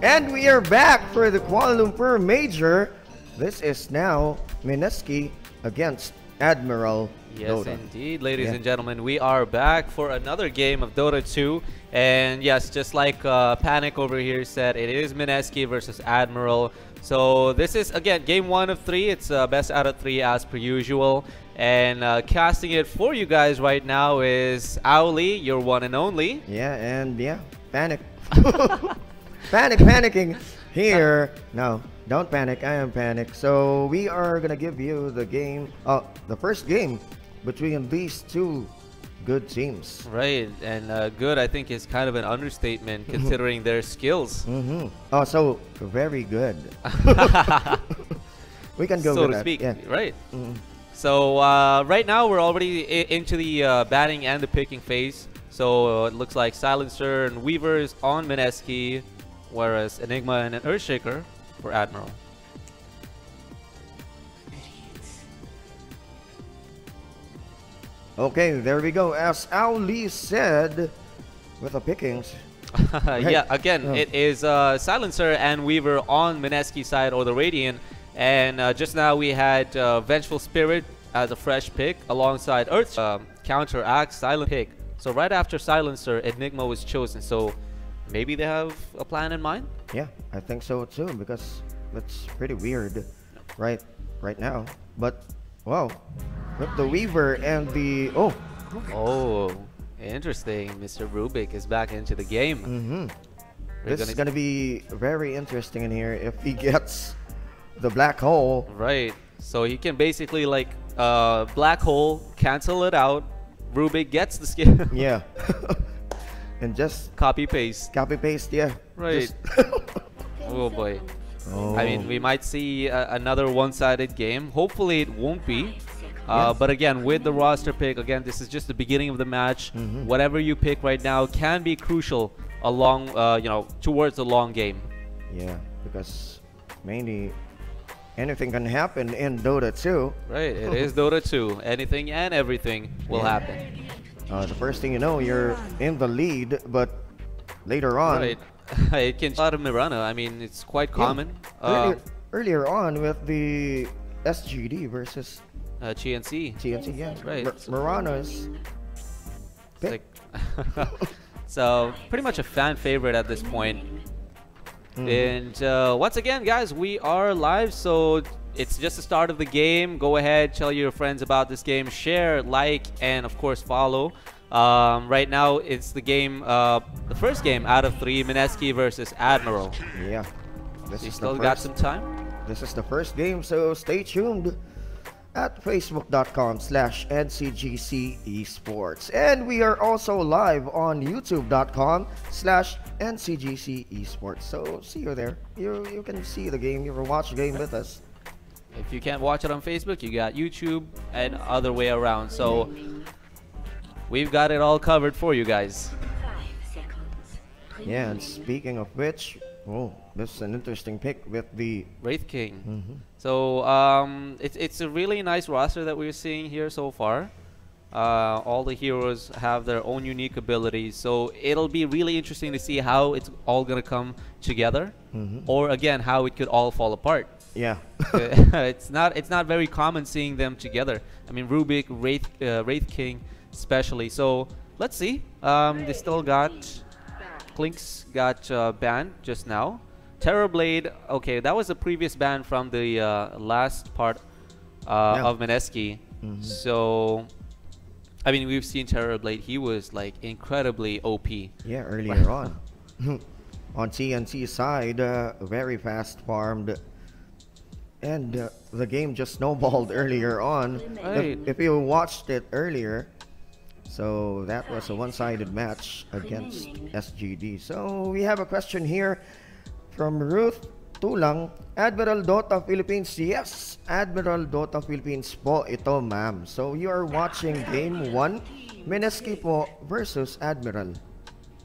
And we are back for the Kuala Lumpur Major. This is now Mineski against Admiral Dota. Yes, indeed, ladies and gentlemen. We are back for another game of Dota 2. And yes, just like Pann1k over here said, it is Mineski versus Admiral. So this is, again, game 1 of 3. It's best out of 3 as per usual. And casting it for you guys right now is Owlee, your one and only. Yeah, and yeah, Pann1k. Panicking here. No, don't panic. I am Pann1k. So we are gonna give you the game, the first game between these two good teams. Right, and good, I think, is kind of an understatement considering their skills. Oh, so very good. We can go so with to that. speak. Yeah. Right. So right now we're already into the batting and the picking phase. So it looks like Silencer and Weaver is on Mineski, whereas Enigma and an Earthshaker for Admiral. Okay, there we go. As Owlee said, with the pickings. Yeah, again, it is Silencer and Weaver on Mineski side, or the Radiant. And just now we had Vengeful Spirit as a fresh pick alongside Earth counteract Silent pick. So right after Silencer, Enigma was chosen. So maybe they have a plan in mind? Yeah, I think so too, because that's pretty weird right now. But wow, with the Weaver and the Oh, interesting. Mr. Rubik is back into the game. This is gonna be very interesting in here if he gets the black hole. Right. So he can basically like black hole, cancel it out. Rubik gets the skill. Yeah. And just copy paste. Copy paste, yeah. Right. Oh boy. Oh. I mean, we might see another one-sided game. Hopefully it won't be. But again, with the roster pick, again, this is just the beginning of the match. Whatever you pick right now can be crucial along, you know, towards the long game. Yeah, because mainly anything can happen in Dota 2. Right, it is Dota 2. Anything and everything will happen. The first thing you know, you're in the lead, but later on... Right. It can out of Mirana. I mean, it's quite common. Earlier on with the SGD versus... GNC. GNC, yeah. Right. Mirana's... Like so, pretty much a fan favorite at this point. And once again, guys, we are live, so it's just the start of the game. Go ahead, tell your friends about this game, share, like, and of course follow. Right now, it's the game, the first game out of 3, Mineski versus Admiral. Yeah. You still got some time? This is the first game, so stay tuned at facebook.com/Ncgc Esports. And we are also live on youtube.com/Ncgc Esports. So see you there. You can see the game. You can watch the game with us. If you can't watch it on Facebook, you got YouTube and other way around. So we've got it all covered for you guys. Yeah, and speaking of which, oh, this is an interesting pick with the Wraith King. So it's a really nice roster that we're seeing here so far. All the heroes have their own unique abilities, so it'll be really interesting to see how it's all gonna come together, or again how it could all fall apart. Yeah. it's not very common seeing them together. I mean, Rubik, Wraith King especially. So let's see. They still got Clinks got banned just now. Terrorblade, okay, that was the previous ban from the last part of Mineski. So I mean, we've seen Terrorblade. He was like incredibly OP. Yeah, earlier on. On TNT side, very fast farmed. And the game just snowballed earlier on. Right. If you watched it earlier, so that was a one-sided match against SGD. So we have a question here from Ruth Tulang. Admiral Dota Philippines. Yes, Admiral Dota Philippines po ito, ma'am. So you are watching game 1, Mineski po versus Admiral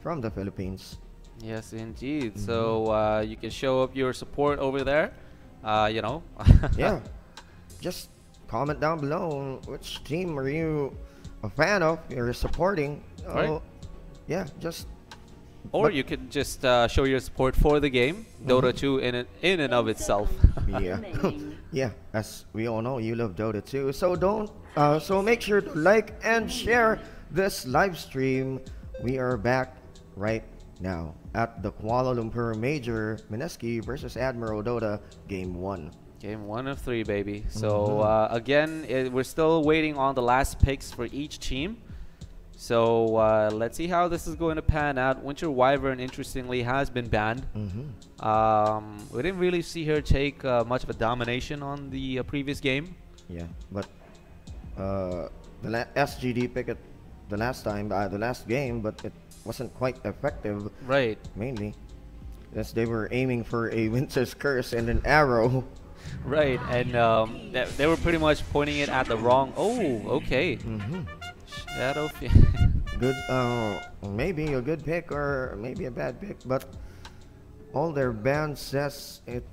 from the Philippines. Yes, indeed. So you can show up your support over there. You know. Yeah. Just comment down below which team are you a fan of, you're supporting. Right. Yeah, just Or you could just show your support for the game, Dota 2 in and of itself. Yeah. Yeah, as we all know, you love Dota 2. So so make sure to like and share this live stream. We are back right now at the Kuala Lumpur Major, Mineski versus Admiral Dota, Game 1. Game 1 of 3, baby. So again, we're still waiting on the last picks for each team. So let's see how this is going to pan out. Winter Wyvern, interestingly, has been banned. We didn't really see her take much of a domination on the previous game. Yeah, but the SGD picked it the last time, the last game, but it wasn't quite effective. Right. Mainly, as they were aiming for a Winter's Curse and an arrow. Right, and they were pretty much pointing it at the wrong. Oh, okay. Shadow Good, maybe a good pick or maybe a bad pick, but all their ban says it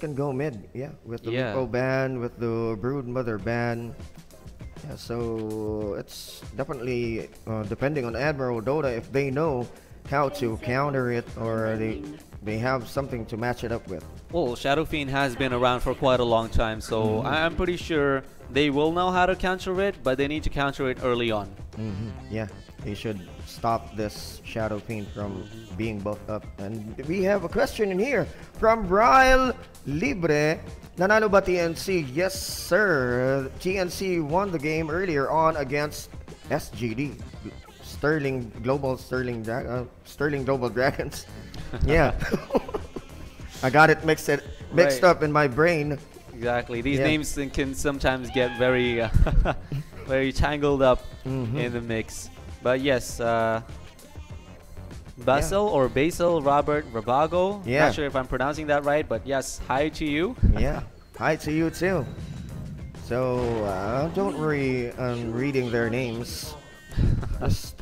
can go mid. Yeah, with the Rico ban, with the Broodmother ban. Yeah, so it's definitely depending on Admiral Dota if they know how to counter it or they have something to match it up with. Well, Shadow Fiend has been around for quite a long time, so I'm pretty sure they will know how to counter it, but they need to counter it early on. Yeah, they should stop this Shadow Fiend from being buffed up. And we have a question in here from Ryle Libre. Nanalo ba TNC? Yes, sir. TNC won the game earlier on against SGD. Sterling Global Dragons. Yeah. I got it mixed up in my brain. Exactly. These names can sometimes get very very tangled up in the mix. But yes, Basil or Basil Robert Rabago. Yeah. Not sure if I'm pronouncing that right, but yes, hi to you. Yeah, hi to you too. So don't worry on reading their names. Just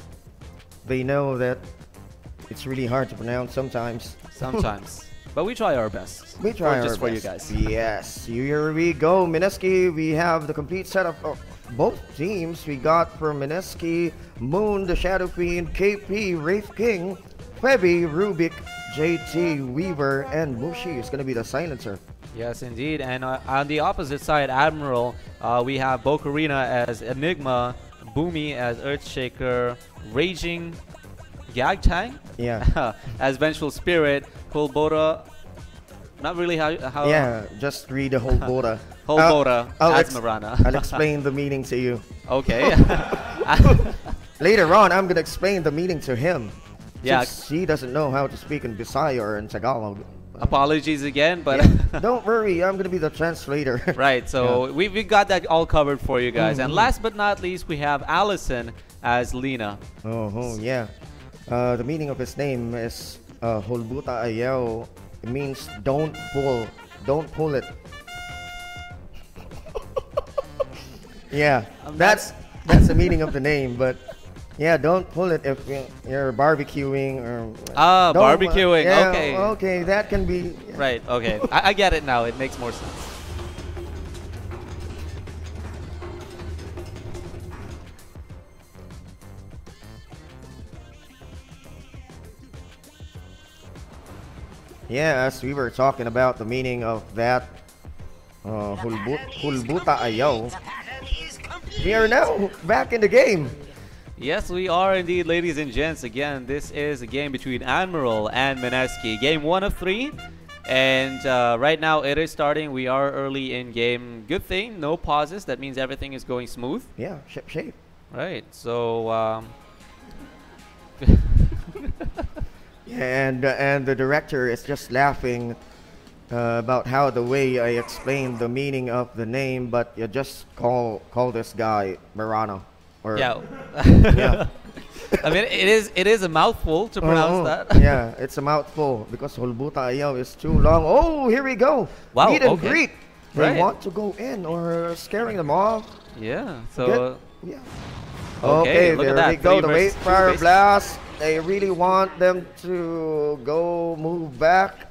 they know that it's really hard to pronounce sometimes. Sometimes. But we try our best. We try our best. For you guys. Yes, here we go. Mineski, we have the complete setup of both teams. We got for Mineski, Moon, the Shadow Fiend, KP, Wraith King, Febby, Rubik, JT, Weaver, and Mushi is going to be the silencer. Yes, indeed. And on the opposite side, Admiral, we have Bokarina as Enigma, Boomy as Earthshaker, Raging Gagtang as Vengeful Spirit, Kulbora. Not really how. Yeah, just read the whole Bora. As Marana. I'll explain the meaning to you. Okay. Later on, I'm gonna explain the meaning to him. Yeah. Since he doesn't know how to speak in Bisaya or in Tagalog. Apologies again, but don't worry, I'm gonna be the translator. Right. So we got that all covered for you guys. And last but not least, we have Allison as Lena. Yeah. The meaning of his name is Holbuta Ayaw. It means don't pull it. Yeah, that's the meaning of the name. But yeah, don't pull it if you're barbecuing or barbecuing. Okay. Okay, that can be right. Okay, I get it now. It makes more sense. Yeah, as we were talking about the meaning of that Hulbuta Ayaw. We are now back in the game. Yes, we are indeed, ladies and gents. Again, this is a game between Admiral and Mineski. Game 1 of 3. And right now it is starting. We are early in game. Good thing, no pauses. That means everything is going smooth. Yeah, shape. Right, so... And the director is just laughing about how the way I explained the meaning of the name, but you just call this guy Marano. Or yeah. Yeah. I mean, it is a mouthful to pronounce that. Yeah, it's a mouthful because Holbuta Ayaw is too long. Oh, here we go. Wow. Meet and greet. They Right. want to go in or scaring them off. Yeah. So. Yeah. Okay, there we go. The Wave Fire Blast. They really want them to go move back.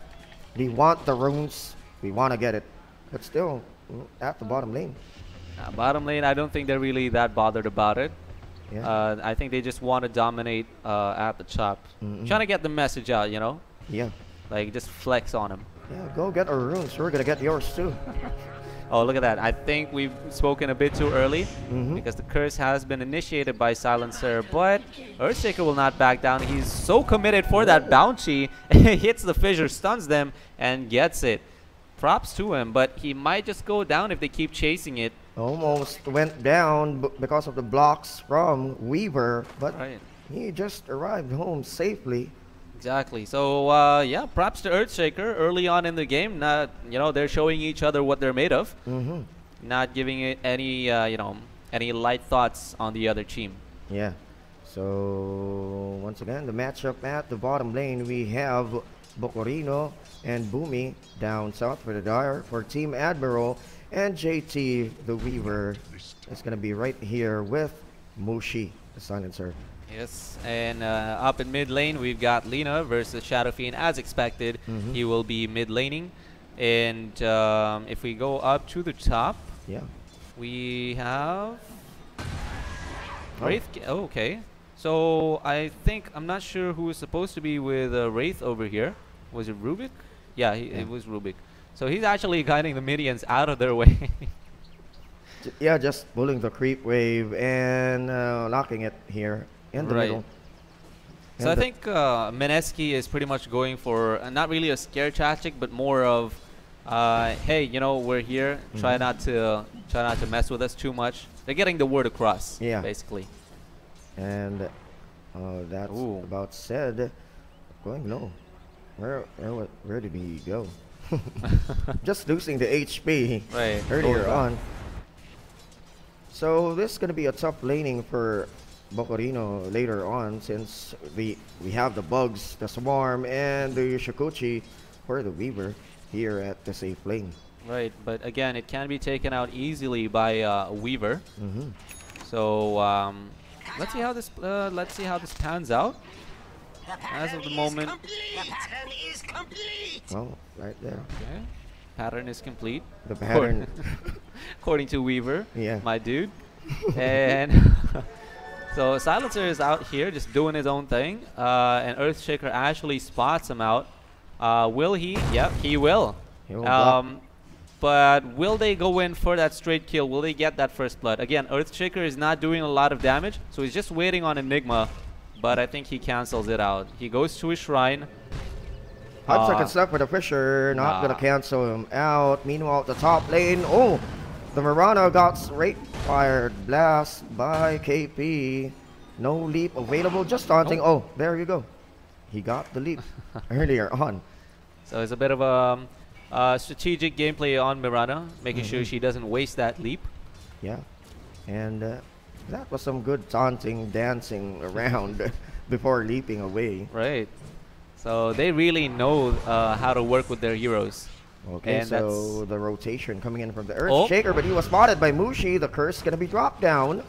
We want the runes. We want to get it. But still, at the bottom lane. Bottom lane, I don't think they're really that bothered about it. Yeah. I think they just want to dominate at the top. Trying to get the message out, you know? Yeah. Like, just flex on them. Yeah, go get our runes. We're gonna get yours too. Oh, look at that. I think we've spoken a bit too early because the curse has been initiated by Silencer, but Earthshaker will not back down. He's so committed for that bounty. Hits the fissure, stuns them, and gets it. Props to him, but he might just go down if they keep chasing it. Almost went down because of the blocks from Weaver, but he just arrived home safely. Exactly. So yeah, props to Earthshaker early on in the game. Not, you know, they're showing each other what they're made of. Not giving it any you know, any light thoughts on the other team. Yeah. So once again, the matchup at the bottom lane, we have Bocorino and Boomy down south for the Dire. For Team Admiral and JT, the Weaver, is going to be right here with Mushi, the Silencer. Yes, and up in mid lane, we've got Lina versus Shadow Fiend. As expected, he will be mid laning. And if we go up to the top, we have Wraith. Oh, okay. So I think, I'm not sure who is supposed to be with Wraith over here. Was it Rubik? Yeah, it was Rubik. So he's actually guiding the minions out of their way. Yeah, just pulling the creep wave and locking it here in the middle. So I think Mineski is pretty much going for not really a scare tactic, but more of, hey, you know, we're here. Try not to mess with us too much. They're getting the word across, basically. And that's about said. Going low. Where did he go? Just losing the HP earlier on. So this is going to be a tough laning for Bocorino later on, since we have the bugs, the swarm, and the Shikuchi for the Weaver here at the safe lane. Right, but again, it can be taken out easily by Weaver. So let's see how this pans out. As of the moment, well, right there. Okay, pattern is complete. The pattern, according to Weaver, my dude. And so Silencer is out here just doing his own thing, and Earthshaker actually spots him out. Will he? Yep, he will. But will they go in for that straight kill? Will they get that first blood? Again, Earthshaker is not doing a lot of damage, so he's just waiting on Enigma. But I think he cancels it out. He goes to his shrine. 5 seconds left for the Fisher. Not gonna cancel him out. Meanwhile, at the top lane, oh, the Mirana got straight fired. Blast by KP. No leap available. Just taunting. Oh, there you go. He got the leap earlier on. So it's a bit of a strategic gameplay on Mirana, making sure she doesn't waste that leap. Yeah, and that was some good taunting, dancing around before leaping away. Right. So they really know how to work with their heroes. Okay, and so the rotation coming in from the Earthshaker, but he was spotted by Mushi. The curse is going to be dropped down.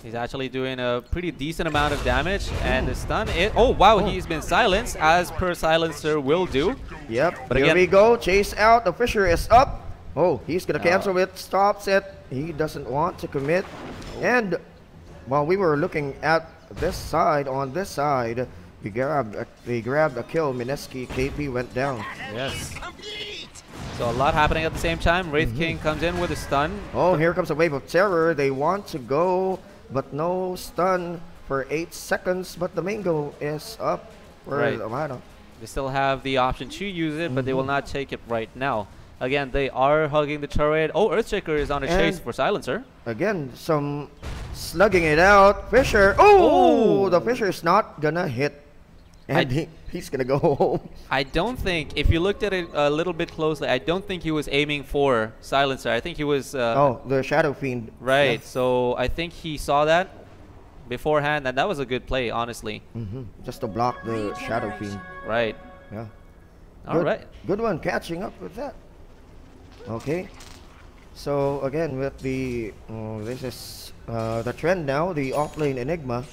He's actually doing a pretty decent amount of damage, and the stun is... Oh, wow, he's been silenced, as per Silencer will do. Yep, but here we go. Chase out. The Fisher is up. Oh, he's going to cancel it, stops it. He doesn't want to commit. And while we were looking at this side, on this side, they grabbed a kill. Mineski, KP went down. Yes. So a lot happening at the same time. Wraith King comes in with a stun. Oh, here comes a wave of terror. They want to go, but no stun for 8 seconds. But the mango is up for Amado. They still have the option to use it, but they will not take it right now. Again, they are hugging the turret. Oh, Earthshaker is on a chase for Silencer. Again, some slugging it out. Fisher. Oh, the Fisher is not gonna hit. And he's gonna go home. I don't think, if you looked at it a little bit closely, I don't think he was aiming for Silencer. I think he was... oh, the Shadow Fiend. Right, so I think he saw that beforehand, and that was a good play, honestly. Just to block the Shadow Fiend. Right. Yeah. All right. Good one, catching up with that. Okay. So again, with the... this is the trend now, the offlane Enigma.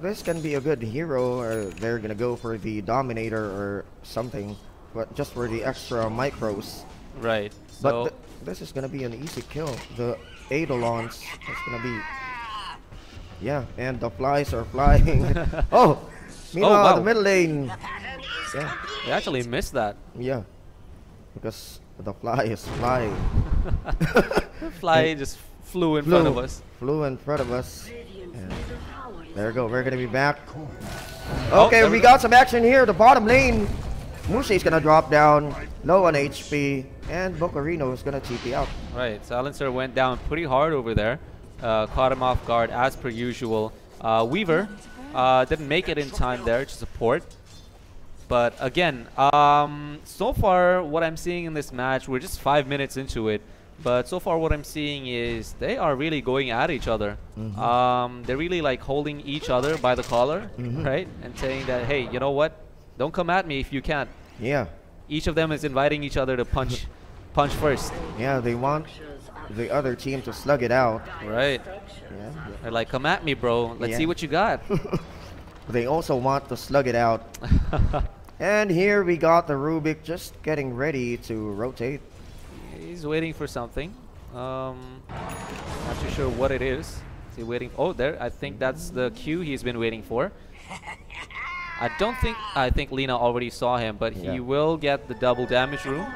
This can be a good hero, or they're gonna go for the Dominator or something, but just for the extra micros. Right. But this is gonna be an easy kill. The Eidolons. That's gonna be... Yeah, and the flies are flying. Oh! Meanwhile, wow. the middle lane. Yeah, They actually missed that. yeah. Because the fly is flying. The fly just flew in front of us. Flew in front of us. And there we go. We're gonna be back. Oh, Okay, we got some action here. The bottom lane. Mushi's gonna drop down, low on HP, and Bocarino is gonna TP out. Right, Silencer went down pretty hard over there. Caught him off guard as per usual. Weaver didn't make it in time there to support. But again, so far what I'm seeing in this match, we're just 5 minutes into it. But so far what I'm seeing is they are really going at each other. They're really like holding each other by the collar, right? And saying that, hey, you know what? Don't come at me if you can't. Yeah. Each of them is inviting each other to punch first. Yeah, they want the other team to slug it out. Right. Yeah. They're like, come at me, bro. Let's Yeah. see what you got. They also want to slug it out. And here we got the Rubik just getting ready to rotate. He's waiting for something. Not too sure what it is. Is he waiting? Oh, there. I think that's the cue he's been waiting for. I think Lina already saw him, but he will get the double damage room.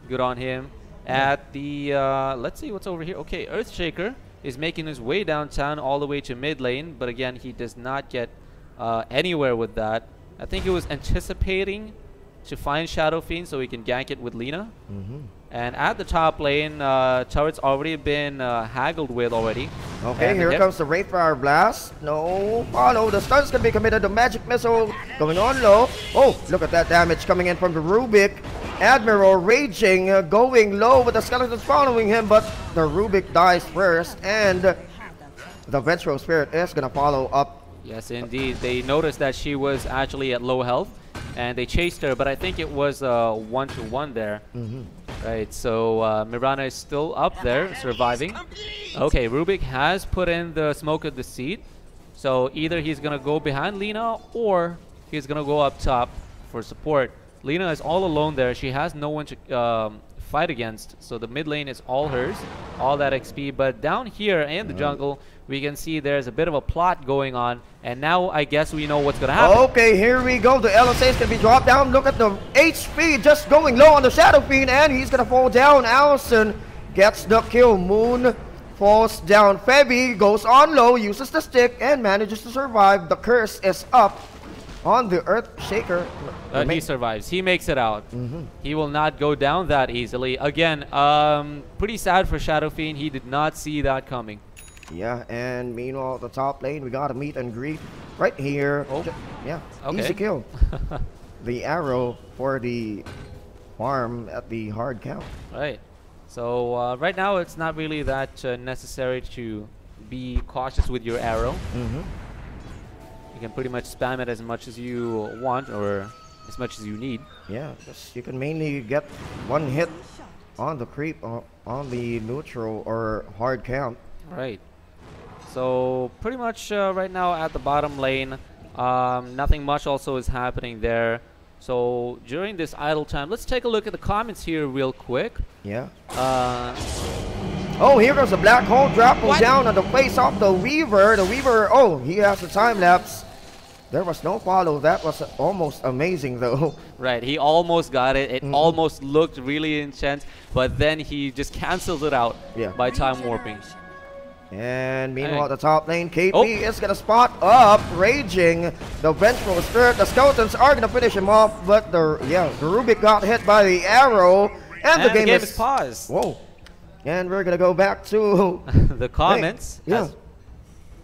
Good on him. At the, let's see what's over here. Okay, Earthshaker is making his way downtown all the way to mid lane, but again, he does not get anywhere with that. I think he was anticipating to find Shadow Fiend so he can gank it with Lina. And at the top lane, turret's already been haggled with already. Okay, and here comes the Wraithfire Blast. No follow. The stun's gonna be committed. The Magic Missile going on low. Oh, look at that damage coming in from the Rubik. Admiral raging, going low with the Skeletons following him, but the Rubik dies first, and the Vengeful Spirit is gonna follow up. Yes, indeed. They noticed that she was actually at low health, and they chased her, but I think it was 1-to-1 there. Right, so Mirana is still up there, surviving. Okay, Rubik has put in the Smoke of Deceit, so either he's gonna go behind Lina, or he's gonna go up top for support. Lina is all alone there. She has no one to fight against, so the mid lane is all hers, all that XP. But down here in the jungle, we can see there's a bit of a plot going on, and now I guess we know what's gonna happen. Okay, here we go. The LSA is gonna be dropped down. Look at the HP just going low on the Shadow Fiend, and he's gonna fall down. Allison gets the kill. Moon falls down. Febby goes on low, uses the stick, and manages to survive. The curse is up on the Earthshaker. He survives. He makes it out. He will not go down that easily. Again, pretty sad for Shadow Fiend. He did not see that coming. Yeah, and meanwhile at the top lane, we got a meet and greet right here. Oh. Yeah, Okay. easy kill. The arrow for the farm at the hard count. Right. So right now, it's not really that necessary to be cautious with your arrow. You can pretty much spam it as much as you want, or as much as you need. Yeah, just you can mainly get one hit on the creep on the neutral or hard count. Right. So pretty much right now at the bottom lane, nothing much also is happening there. So during this idle time, let's take a look at the comments here real quick. Yeah. Oh, here goes the black hole drop down on the face of the Weaver. The Weaver, oh, he has a time lapse. There was no follow. That was almost amazing, though. Right, he almost got it. It almost looked really intense, but then he just cancels it out by time warping. And meanwhile, at the top lane, KP is going to spot up, raging the Vengeful Spirit. The Skeletons are going to finish him off, but the Rubik got hit by the arrow, and the game is paused. Whoa. And we're going to go back to the comments. Hey,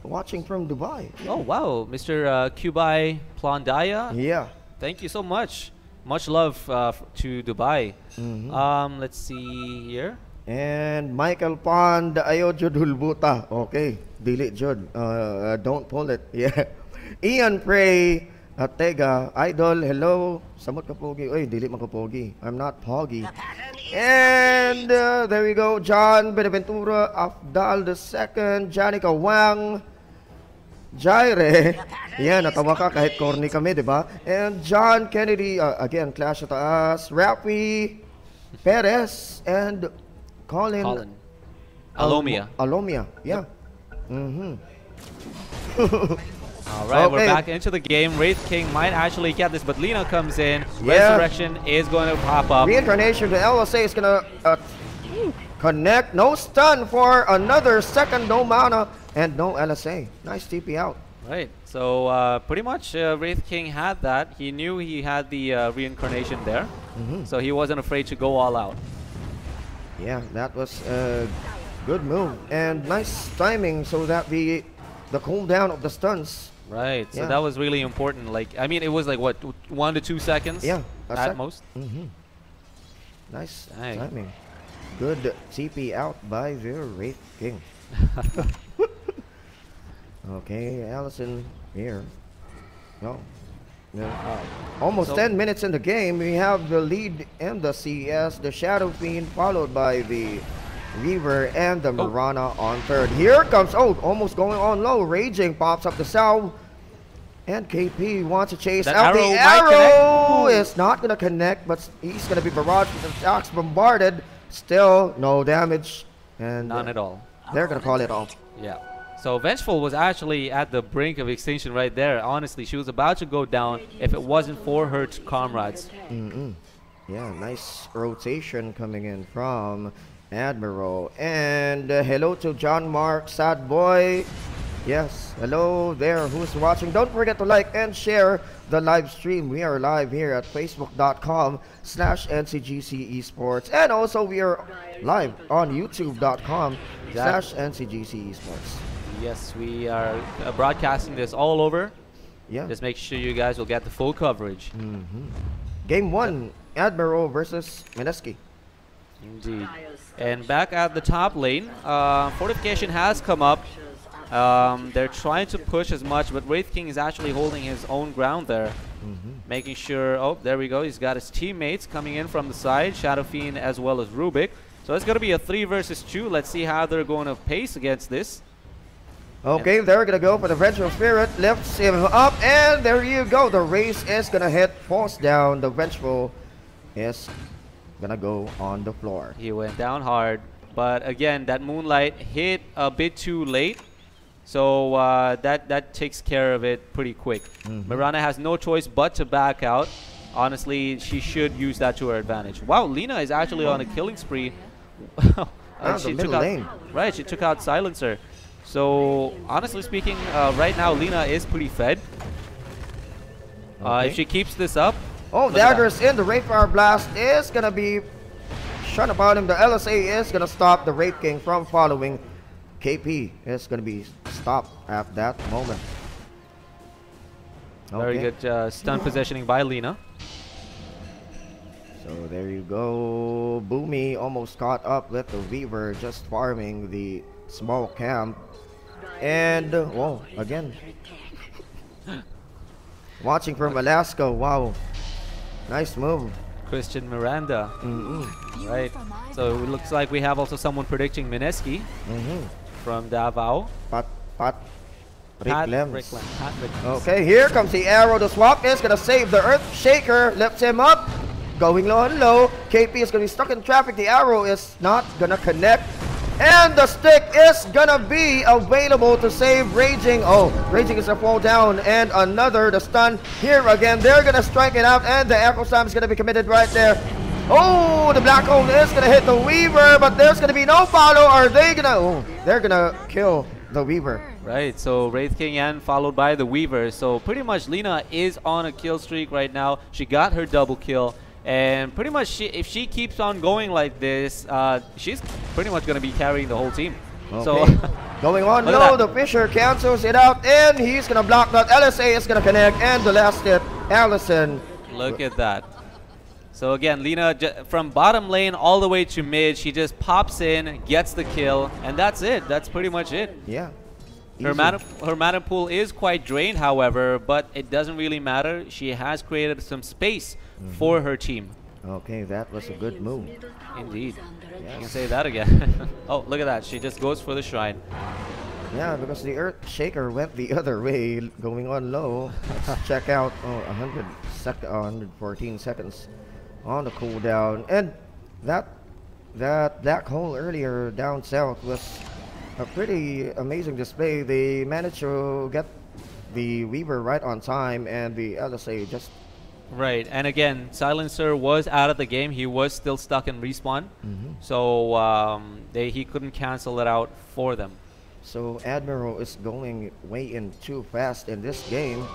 watching from Dubai. Oh, wow. Mr. Kubai Plandaya. Yeah. Thank you so much. Much love to Dubai. Let's see here. And Michael Pond, ayo jud hulbuta. Okay, dili jud. Don't pull it. Yeah. Ian Prey, Tega, Idol, hello. Samot ka pogi. Oy, dili man ka pogi. I'm not poggy. And there we go. John Benaventura, Afdal II, Janica Wang, Jaire. Yeah, natawa ka kahit corny kami, di ba? And John Kennedy, again, Clash sa taas. Rafi Perez, and Colin Alomia. Alomia, yeah. Alright, we're back into the game. Wraith King might actually get this, but Lina comes in. Yeah. Resurrection is going to pop up. Reincarnation to LSA is gonna connect. No stun for another second. No mana and no LSA. Nice TP out. Right. So pretty much Wraith King had that. He knew he had the reincarnation there. So he wasn't afraid to go all out. Yeah, that was a good move. And nice timing so that the cooldown of the stuns. Right. So Yeah. that was really important. Like, I mean, it was like, what, 1 to 2 seconds? Yeah, at most. Nice Dang. timing. Good TP out by the Wraith King. Okay, Allison here. No. Almost So 10 minutes in the game. We have the lead in the CS, the Shadow Fiend, followed by the Weaver and the Mirana on third. Here comes, almost going on low. Raging pops up the salve. And KP wants to chase That out. arrow The might arrow is not going to connect, but he's going to be barraged with attacks, bombarded. Still no damage. And none at all. they're going to call it off. Yeah. So Vengeful was actually at the brink of extinction right there. Honestly, she was about to go down if it wasn't for her comrades. Yeah, nice rotation coming in from Admiral. And hello to John Mark, sad boy. Yes, hello there, who's watching. Don't forget to like and share the live stream. We are live here at facebook.com/Ncgc Esports. And also we are live on youtube.com/Ncgc Esports. Yes, we are broadcasting this all over. Yeah. Just make sure you guys will get the full coverage. Game 1, Admiral versus Mineski. Indeed. And back at the top lane, Fortification has come up. They're trying to push as much, but Wraith King is actually holding his own ground there. Making sure, there we go, he's got his teammates coming in from the side, Shadow Fiend as well as Rubik. So it's going to be a 3 versus 2. Let's see how they're going to pace against this. Okay, they're going to go for the Vengeful Spirit, lifts him up, and there you go. The race is going to hit, falls down. The Vengeful is going to go on the floor. He went down hard, but again, that Moonlight hit a bit too late. So that takes care of it pretty quick. Mirana has no choice but to back out. Honestly, she should use that to her advantage. Wow, Lina is actually on a killing spree. She took out, right, she took out Silencer. So honestly speaking, right now Lina is pretty fed. If she keeps this up. Daggers in. The Wraithfire Blast is going to be shut upon him. The LSA is going to stop the Wraith King from following. KP is going to be stopped at that moment. Very good stun positioning by Lina. So there you go. Boomy almost caught up with the Weaver, just farming the small camp. And, whoa, again. Watching from Alaska, wow. Nice move. Christian Miranda. Right. So it looks like we have also someone predicting Mineski from Davao. Pat Ricklems. Okay, here comes the arrow. The swap is going to save the Earth Shaker. Lifts him up. Going low and low. KP is going to be stuck in traffic. The arrow is not going to connect. And the stick is going to be available to save Raging. Raging is going to fall down. And another, the stun here again. They're going to strike it out. And the Echo Slam is going to be committed right there. The Black Hole is going to hit the Weaver. But there's going to be no follow. Are they going to... they're going to kill the Weaver. Right, so Wraith King and followed by the Weaver. So pretty much Lina is on a kill streak right now. She got her double kill. And pretty much if she keeps on going like this, she's pretty much going to be carrying the whole team. Okay. So going on low, the Fisher cancels it out, and he's going to block that. LSA is going to connect, and the last hit, Allison. Look at that. So again, Lina from bottom lane all the way to mid, she just pops in, gets the kill, and that's it. That's pretty much it. Yeah. Her mana pool is quite drained, however, but it doesn't really matter. She has created some space for her team. Okay, that was a good move. Indeed. Yes. You can say that again. Look at that. She just goes for the shrine. Yeah, because the Earth Shaker went the other way, going on low. Let's check out 114 seconds on the cooldown. And that that black hole earlier down south was a pretty amazing display. They managed to get the Weaver right on time, and the LSA just... Right, and again, Silencer was out of the game. He was still stuck in respawn, so he couldn't cancel it out for them. So Admiral is going way in too fast in this game.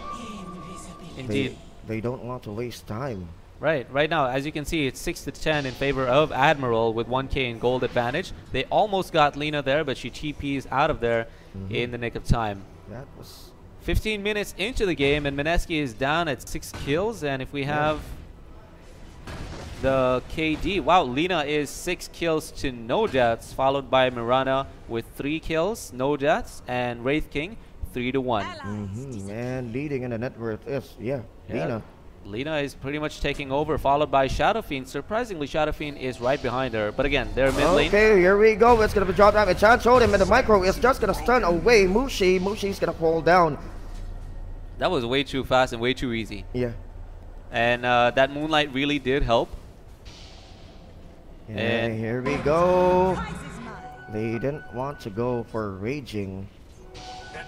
Indeed. They don't want to waste time. Right now, as you can see, it's 6-10 in favor of Admiral with 1K in gold advantage. They almost got Lena there, but she TPs out of there in the nick of time. That was 15 minutes into the game, and Mineski is down at 6 kills. And if we have the KD, wow, Lena is 6 kills to no deaths, followed by Mirana with 3 kills, no deaths, and Wraith King 3-1. And leading in the net worth is Lena. Lena is pretty much taking over, followed by Shadow Fiend. Surprisingly, Shadow Fiend is right behind her. But again, they're mid lane. Okay, here we go. It's going to be dropped down. And Chan showed him, and the micro is just going to stun away Mushi. Mushi's going to fall down. That was way too fast and way too easy. Yeah. And that Moonlight really did help. And here we go. They didn't want to go for Raging.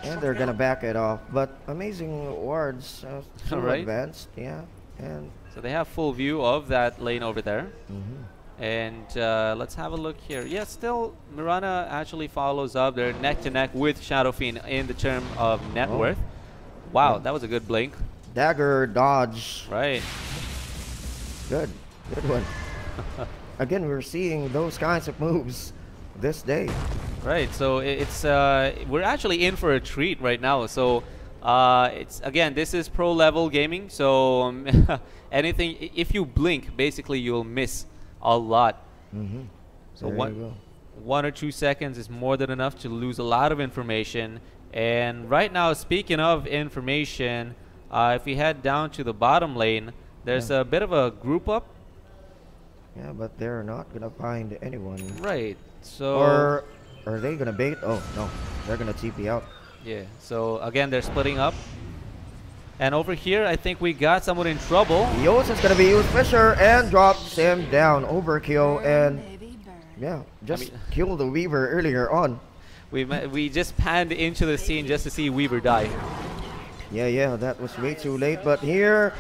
And they're gonna back it off, but amazing wards, still advanced, and so they have full view of that lane over there. And let's have a look here. Yeah, still Mirana actually follows up. They're neck to neck with Shadow Fiend in the term of net worth. Wow, that was a good blink. Dagger dodge. Right. Good one. Again, we're seeing those kinds of moves this day. Right, so it's we're actually in for a treat right now. So it's again, this is pro level gaming. So anything, if you blink, basically you'll miss a lot. So one or 2 seconds is more than enough to lose a lot of information. And right now, speaking of information, if we head down to the bottom lane, there's a bit of a group up. Yeah, but they're not gonna find anyone. Right. So. Or are they gonna bait? Oh no, they're gonna TP out. Yeah. So again, they're splitting up. And over here, I think we got someone in trouble. Yos is gonna be used. Fisher and drops him down. Overkill, and just kill the Weaver earlier on. We just panned into the scene just to see Weaver die. Yeah, that was way too late. But here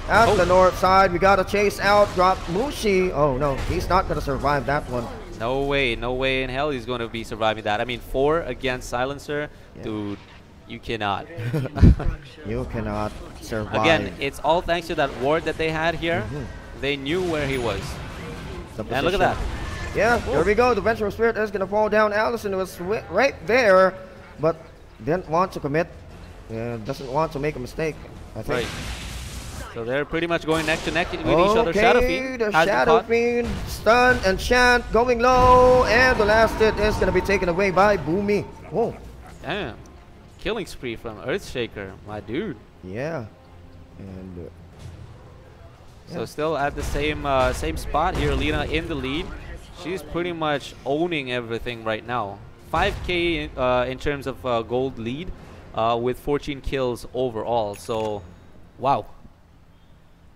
at the north side, we got to chase out, drop Mushi. Oh no, he's not gonna survive that one. No way in hell he's going to be surviving that. I mean, 4 against Silencer, dude, you cannot. You cannot survive. Again, it's all thanks to that ward that they had here. They knew where he was. And look at that. Yeah, here we go. The Vengeful Spirit is going to fall down. Allison was right there, but didn't want to commit. Doesn't want to make a mistake, I think. Right. So they're pretty much going neck to neck with each other. Shadow Fiend the Shadow Fiend, stun, enchant, going low, and the last hit is going to be taken away by Boomy. Whoa. Damn. Killing spree from Earthshaker, my dude. Yeah. And so still at the same spot here, Lena in the lead. She's pretty much owning everything right now. 5K in terms of gold lead with 14 kills overall. So, wow.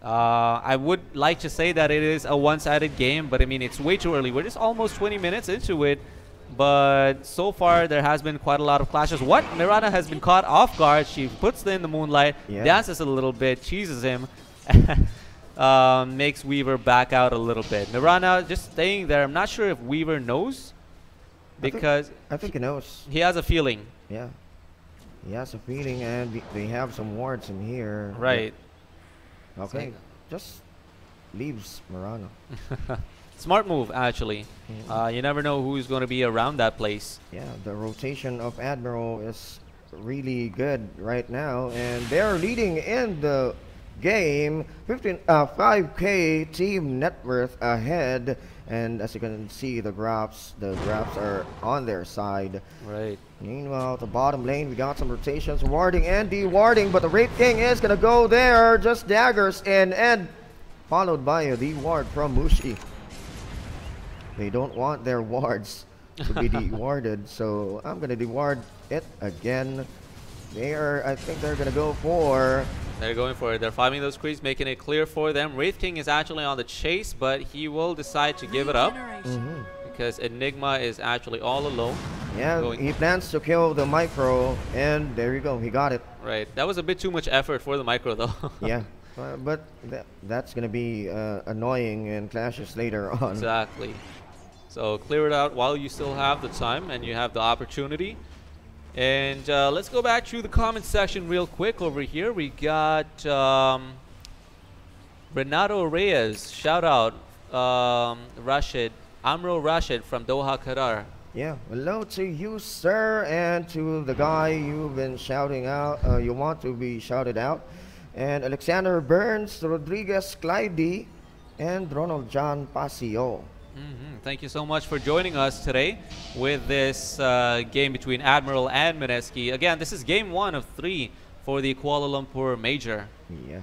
I would like to say that it is a one-sided game, but I mean, it's way too early. We're just almost 20 minutes into it, but so far there has been quite a lot of clashes. What? Mirana has been caught off guard. She puts in the Moonlight, dances a little bit, cheeses him, makes Weaver back out a little bit. Mirana just staying there. I'm not sure if Weaver knows, because I think he knows. He has a feeling. Yeah. He has a feeling, and they have some wards in here. Right. Okay, just leaves Mirana. Smart move, actually. You never know who's going to be around that place. Yeah, the rotation of Admiral is really good right now, and they're leading in the game. 5K team net worth ahead, and as you can see, the graphs are on their side. Right. Meanwhile, the bottom lane, we got some rotations, warding and de-warding, but the Wraith King is gonna go there, just daggers in, and followed by a de-ward from Mushi. They don't want their wards to be de-warded, so I'm gonna de-ward it again. I think they're gonna go for They're going for it. They're farming those creeps, making it clear for them. Wraith King is actually on the chase, but he will decide to give it up because Enigma is actually all alone. Yeah, he plans to kill the micro, and there you go. He got it. Right. That was a bit too much effort for the micro, though. Yeah, but that's going to be annoying in clashes later on. Exactly. So clear it out while you still have the time and you have the opportunity. And let's go back to the comment section real quick over here. We got Renato Reyes. Shout out. Rashid. Amro Rashid from Doha, Qatar. Yeah, hello to you, sir, and to the guy you've been shouting out, you want to be shouted out. And Alexander Burns, Rodriguez Clyde, and Ronald John Pasio. Thank you so much for joining us today with this game between Admiral and Mineski. Again, this is game 1 of 3 for the Kuala Lumpur Major. Yeah.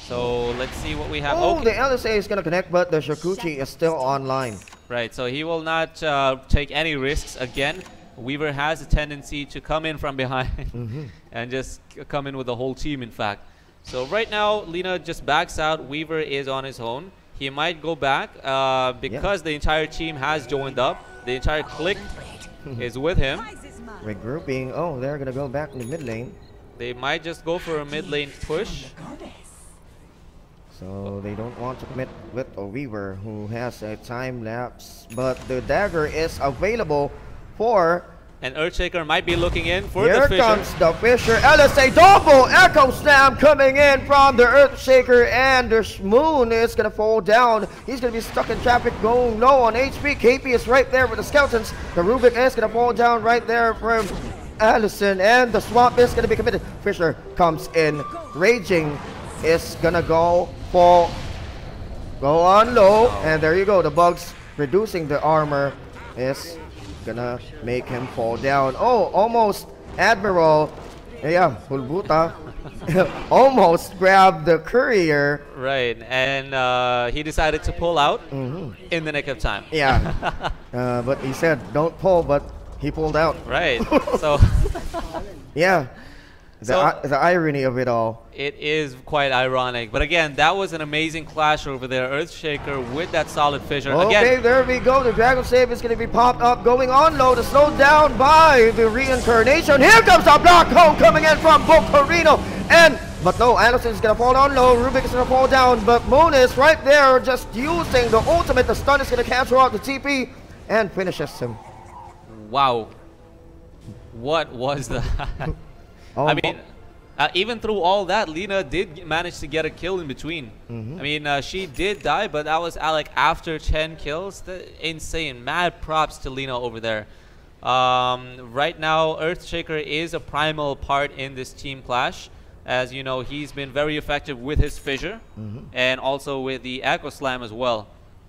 So let's see what we have. Oh, the LSA is going to connect, but the Shakuchi is still online. Right, so he will not take any risks again. Weaver has a tendency to come in from behind and just come in with the whole team, in fact. So right now, Lina just backs out. Weaver is on his own. He might go back because the entire team has joined up. The entire clique is with him. Regrouping. Oh, they're going to go back in the mid lane. They might just go for a mid lane push. So they don't want to commit with a Weaver who has a time lapse, but the dagger is available for. And Earthshaker might be looking in for Here the Fisher. comes the Fisher. LSA double Echo Slam coming in from the Earthshaker, and the Moon is going to fall down. He's going to be stuck in traffic, going low on HP. KP is right there with the Skeletons. The Rubik is going to fall down right there from Allison, and the Swamp is going to be committed. Fisher comes in, Raging is going to go on low, and there you go. The bugs reducing the armor is gonna make him fall down. Oh, almost Admiral, yeah, Hulbuta almost grabbed the courier. Right, and he decided to pull out in the nick of time. Yeah, but he said don't pull, but he pulled out. Right, so yeah. The irony of it all. It is quite ironic. But again, that was an amazing clash over there. Earthshaker with that solid Fisher. Okay, there we go. The Dragon Save is going to be popped up, going on low to slow down by the Reincarnation. Here comes the Black Hole coming in from Bocarino. But no, Anderson is going to fall down low. Rubik is going to fall down. But Moon is right there just using the ultimate. The stun is going to cancel out the TP and finishes him. Wow. What was that? I mean, even through all that, Lina did manage to get a kill in between. I mean, she did die, but that was like after 10 kills. Insane. Mad props to Lina over there. Right now, Earthshaker is a primal part in this team clash. As you know, he's been very effective with his Fissure and also with the Echo Slam as well.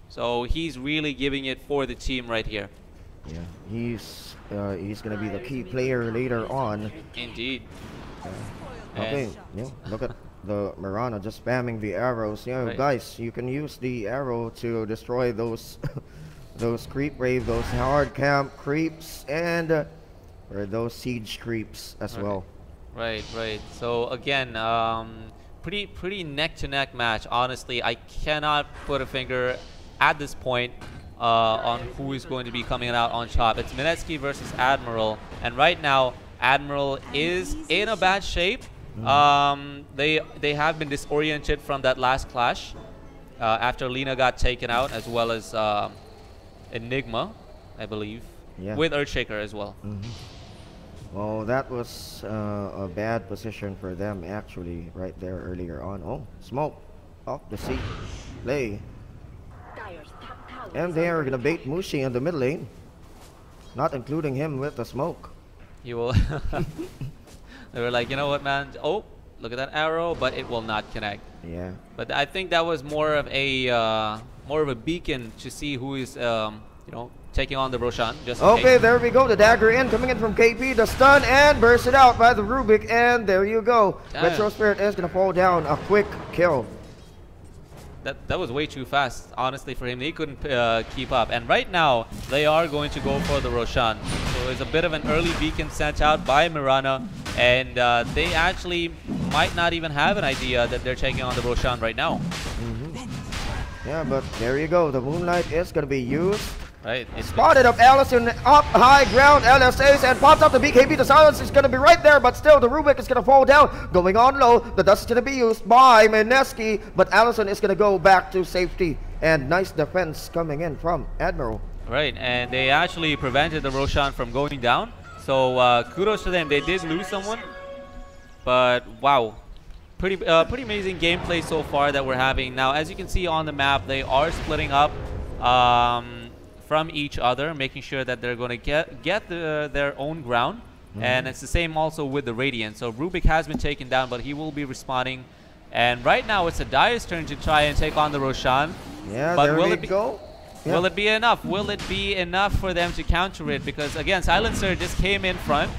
So he's really giving it for the team right here. Yeah, he's gonna be the key player later on. Indeed. Okay, yeah, look at the Mirana just spamming the arrows. Yeah, guys, you can use the arrow to destroy those those creep wave, those hard camp creeps, and or those siege creeps as well. Right. So again, pretty neck to neck match. Honestly, I cannot put a finger at this point on who is going to be coming out on top. It's Mineski versus Admiral, and right now Admiral is in a bad shape. They have been disoriented from that last clash after Lina got taken out, as well as Enigma, I believe, with Earthshaker as well. Well, that was a bad position for them actually right there earlier on. Oh, smoke off the seat play. And they are going to bait Mushi in the mid lane, not including him with the smoke. You will. They were like, you know what, man? Oh, look at that arrow, but it will not connect. Yeah. But I think that was more of a beacon to see who is, you know, taking on the Roshan. Just okay, there we go. The dagger in coming in from KP. The stun and burst it out by the Rubik, and there you go. Retro Spirit is going to fall down. A quick kill. That was way too fast, honestly, for him. He couldn't keep up. And right now, they are going to go for the Roshan. So it's a bit of an early beacon sent out by Mirana. and they actually might not even have an idea that they're taking on the Roshan right now. Yeah, but there you go. The Moonlight is going to be used. Right. Spotted up Allison up high ground. LSAs and pops up the BKB. The silence is going to be right there, but still the Rubik is going to fall down. Going on low. The dust is going to be used by Mineski, but Allison is going to go back to safety. And nice defense coming in from Admiral. Right, and they actually prevented the Roshan from going down. So kudos to them. They did lose someone, but wow. Pretty amazing gameplay so far that we're having. Now, as you can see on the map, they are splitting up from each other, making sure that they're going to get their own ground. And it's the same also with the Radiant. So Rubik has been taken down, but he will be respawning. And right now, it's a Dire's turn to try and take on the Roshan. Yeah, but there will we it be, go. Yeah. Will it be enough? Will it be enough for them to counter it? Because again, Silencer just came in front,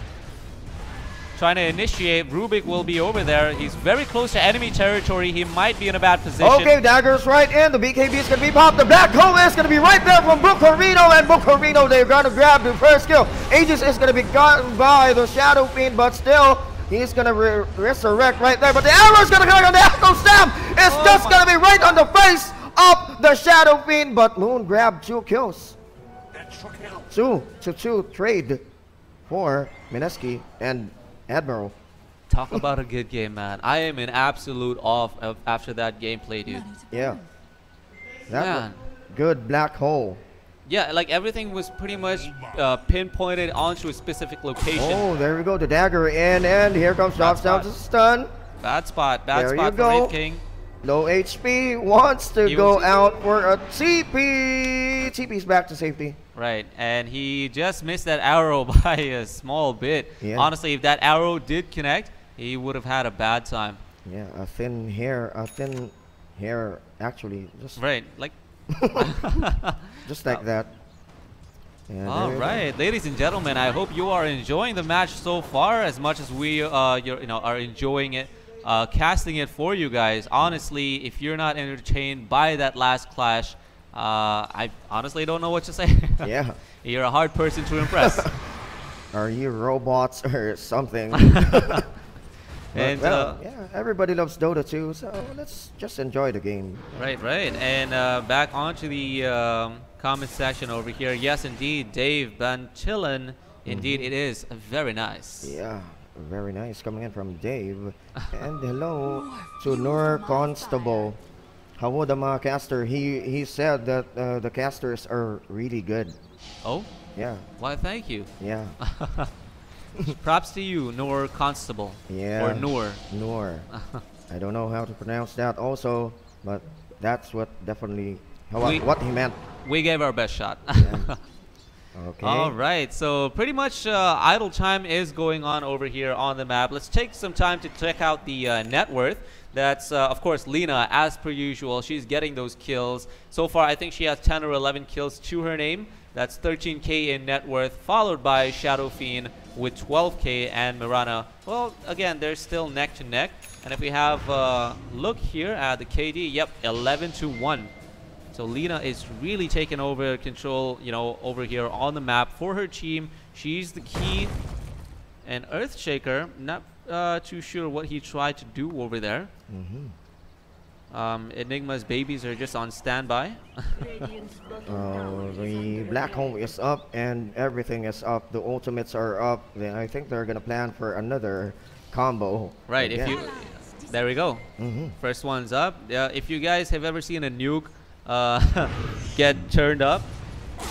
trying to initiate. Rubik will be over there. He's very close to enemy territory. He might be in a bad position. Okay, daggers right in. The BKB is going to be popped. The black hole is going to be right there from Bucarino. And Bucarino, they're going to grab the first kill. Aegis is going to be gotten by the Shadow Fiend, but still, he's going to resurrect right there. But the arrow is going to come on the Echo Slam. It's just going to be right on the face of the Shadow Fiend. But Moon grabbed 2 kills. 2 trade for Mineski and Admiral. Talk about a good game, man. I am in absolute awe after that gameplay, dude. Yeah. That was good black hole. Yeah, like everything was pretty much pinpointed onto a specific location. Oh, there we go. The dagger in, and here comes drops down to stun. Bad spot. Bad There spot you for go. Wraith King. Low HP, wants to go out for a TP. TP's back to safety. Right, and he just missed that arrow by a small bit. Yeah. Honestly, if that arrow did connect, he would have had a bad time. Yeah, a thin hair actually. Just Right, like. just like that. Yeah, All right, ladies and gentlemen, I hope you are enjoying the match so far as much as we are enjoying it. Casting it for you guys. Honestly, if you're not entertained by that last clash, I honestly don't know what to say. Yeah. You're a hard person to impress. Are you robots or something? And well, yeah, everybody loves Dota too, so let's just enjoy the game. Right. And back onto the comment section over here. Yes, indeed, Dave Bantillan. Indeed, it is very nice. Yeah. Very nice coming in from Dave. And hello to Noor Constable. How would the caster? He said that the casters are really good. Oh? Yeah. Why, thank you. Yeah. Props to you, Noor Constable. Yeah. Or Noor. Noor. I don't know how to pronounce that also, but that's what definitely what he meant. We gave our best shot. Yeah. Okay. All right, so pretty much idle time is going on over here on the map. Let's take some time to check out the net worth. That's, of course, Lena, as per usual. She's getting those kills. So far, I think she has 10 or 11 kills to her name. That's 13K in net worth, followed by Shadow Fiend with 12K and Mirana. Well, again, they're still neck to neck. And if we have a look here at the KD, yep, 11-1. So Lena is really taking over control, over here on the map for her team. She's the key. And Earthshaker, not too sure what he tried to do over there. Enigma's babies are just on standby. The black hole is up and everything is up. The ultimates are up. I think they're gonna plan for another combo. Right. There we go. First one's up. If you guys have ever seen a nuke get turned up.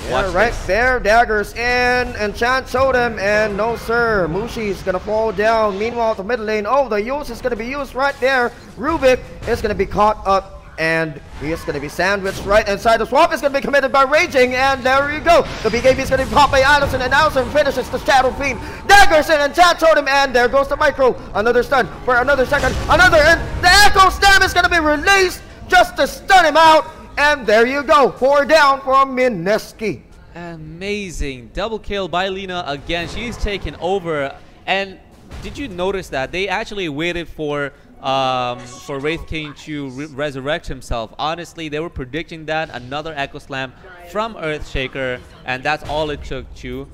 Yeah, right there, daggers in, enchant totem, and no sir, Mushi's gonna fall down. Meanwhile, the mid lane, the use is gonna be used right there. Rubik is gonna be caught up, and he is gonna be sandwiched right inside the swamp. Is gonna be committed by Raging, and there you go. The BKB is gonna be popped by Allison, and Allison finishes the Shadow Fiend. Daggers in, enchant totem, and there goes the micro. Another stun for another second, and the Echo Slam is gonna be released just to stun him out. And there you go, 4 down from Mineski. Amazing. Double kill by Lena again. She's taken over. And did you notice that they actually waited for Wraith King to resurrect himself? Honestly, they were predicting that. Another Echo Slam from Earthshaker. And that's all it took to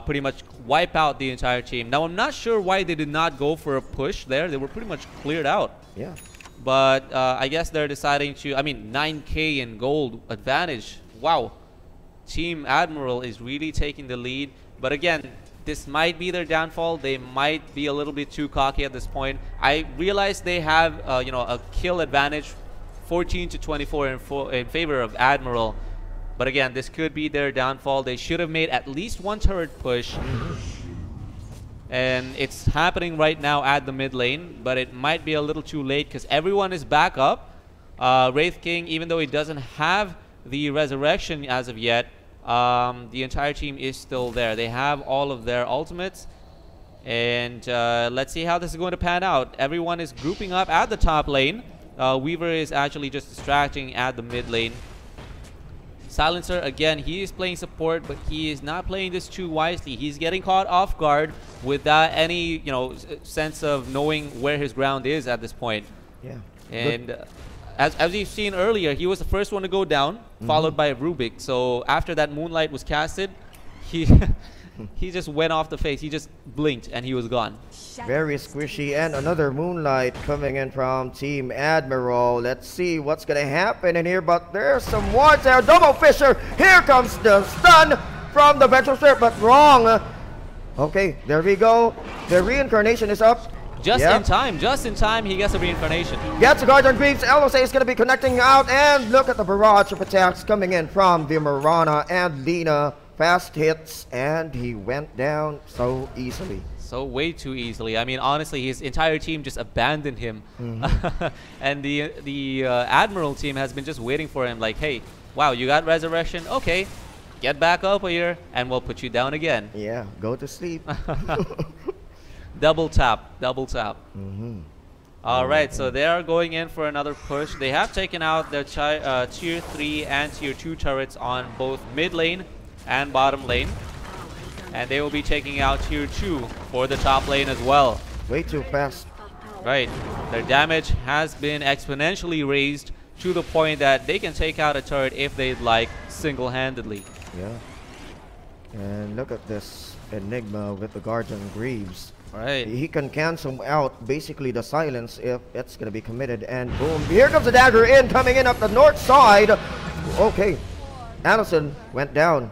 pretty much wipe out the entire team. Now, I'm not sure why they did not go for a push there. They were pretty much cleared out. Yeah. But I guess they're deciding to, I mean, 9K in gold advantage. Wow. Team Admiral is really taking the lead. But again, this might be their downfall. They might be a little bit too cocky at this point. I realize they have, you know, a kill advantage, 14 to 24 in favor of Admiral. But again, this could be their downfall. They should have made at least one turret push. And it's happening right now at the mid lane, but it might be a little too late because everyone is back up. Wraith King, even though he doesn't have the resurrection as of yet, the entire team is still there. They have all of their ultimates. And let's see how this is going to pan out. Everyone is grouping up at the top lane. Weaver is actually just distracting at the mid lane. Silencer, again, he is playing support, but he is not playing this too wisely. He's getting caught off guard without any, you know, sense of knowing where his ground is at this point. Yeah. And as you've seen earlier, he was the first one to go down, followed by Rubik. So after that Moonlight was casted, he he just went off the face. He just blinked and he was gone. Very squishy, and another Moonlight coming in from Team Admiral. Let's see what's gonna happen in here, but there's some wards there. Double Fisher, here comes the stun from the Ventral Strip, but wrong. Okay, there we go. The reincarnation is up. Just in time, he gets a reincarnation. Gets a Guardian Greaves. LOC is gonna be connecting out, and look at the barrage of attacks coming in from the Mirana and Lina. Fast hits, and he went down so easily. So way too easily. I mean, honestly, his entire team just abandoned him. And the Admiral team has been just waiting for him like, hey, wow, you got resurrection? Okay, get back up here, and we'll put you down again. Yeah, go to sleep. Double tap, double tap. All right, so they are going in for another push. They have taken out their tier 3 and tier 2 turrets on both mid lane and bottom lane, and they will be taking out tier 2 for the top lane as well. Way too fast. Right, their damage has been exponentially raised to the point that they can take out a turret if they'd like single-handedly. Yeah, and look at this Enigma with the Guardian Greaves. Right, he can cancel out basically the silence if it's gonna be committed, and boom, here comes the dagger in, coming in up the north side. Okay, Allison went down.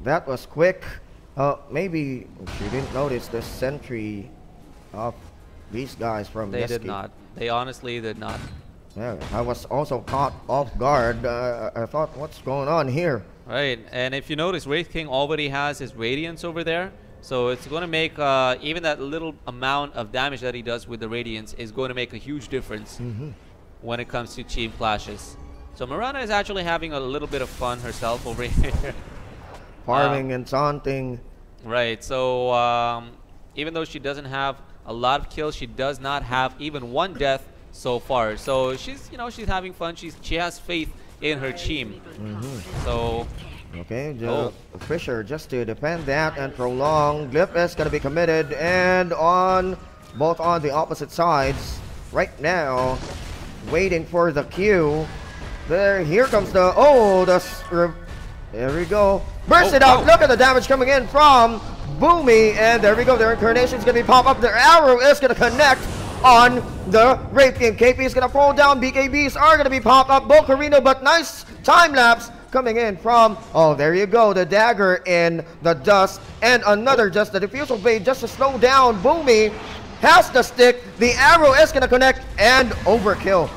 That was quick. Maybe she didn't notice the sentry of these guys from they Mineski. did not. They honestly did not. Yeah, I was also caught off guard. I thought, what's going on here? Right, and if you notice, Wraith King already has his Radiance over there. So it's going to make, even that little amount of damage that he does with the Radiance is going to make a huge difference when it comes to team clashes. So Mirana is actually having a little bit of fun herself over here. Farming and taunting. Right, so even though she doesn't have a lot of kills, she does not have even one death so far. So she's, you know, she's having fun. She has faith in her team. So okay, Fisher just to defend that and prolong. Glyph is gonna be committed, and on both on the opposite sides right now, waiting for the Q. Here comes the there we go. Burst it out. Look at the damage coming in from Boomy, and there we go. Their incarnation is gonna be pop up. Their arrow is gonna connect on the Wraith King. KP is gonna fall down. BKBs are gonna be pop up. Bocarino, but nice time lapse coming in from, there you go, the dagger in the dust, and another just the diffusal blade just to slow down. Boomy has the stick. The arrow is gonna connect, and overkill.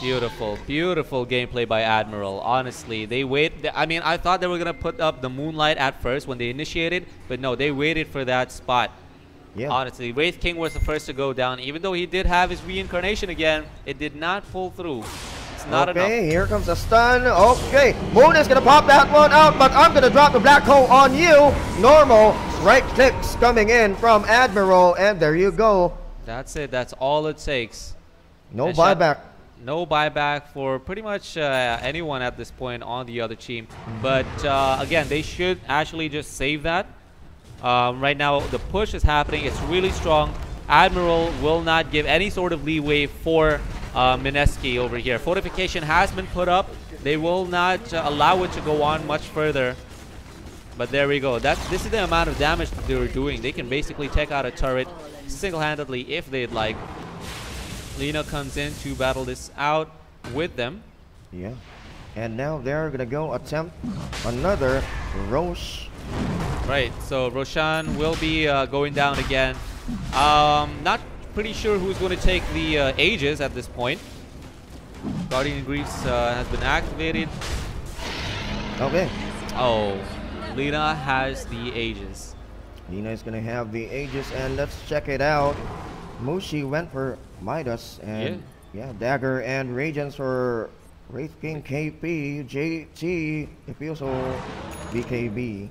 Beautiful, beautiful gameplay by Admiral. Honestly, they I mean, I thought they were gonna put up the Moonlight at first when they initiated, but no, they waited for that spot. Yeah. Honestly, Wraith King was the first to go down. Even though he did have his reincarnation again, it did not pull through. It's not enough. Okay, here comes a stun. Okay, Moon is gonna pop that one out, but I'm gonna drop the black hole on you. Normal right clicks coming in from Admiral, and there you go. That's it. That's all it takes. No buyback. No buyback for pretty much anyone at this point on the other team. But again, they should actually just save that. Right now, the push is happening. It's really strong. Admiral will not give any sort of leeway for Mineski over here. Fortification has been put up. They will not allow it to go on much further. But there we go. This is the amount of damage that they're doing. They can basically take out a turret single-handedly if they'd like. Lina comes in to battle this out with them. Yeah. And now they're gonna go attempt another Roche. Right, so Roshan will be going down again. Not pretty sure who's going to take the Aegis at this point. Guardian Greaves has been activated. Okay. Oh, Lina has the Aegis. Lina is gonna have the Aegis, and let's check it out. Mushi went for Midas, and yeah, Dagger and Radiance for Wraith King, KP, JT, if you also BKB.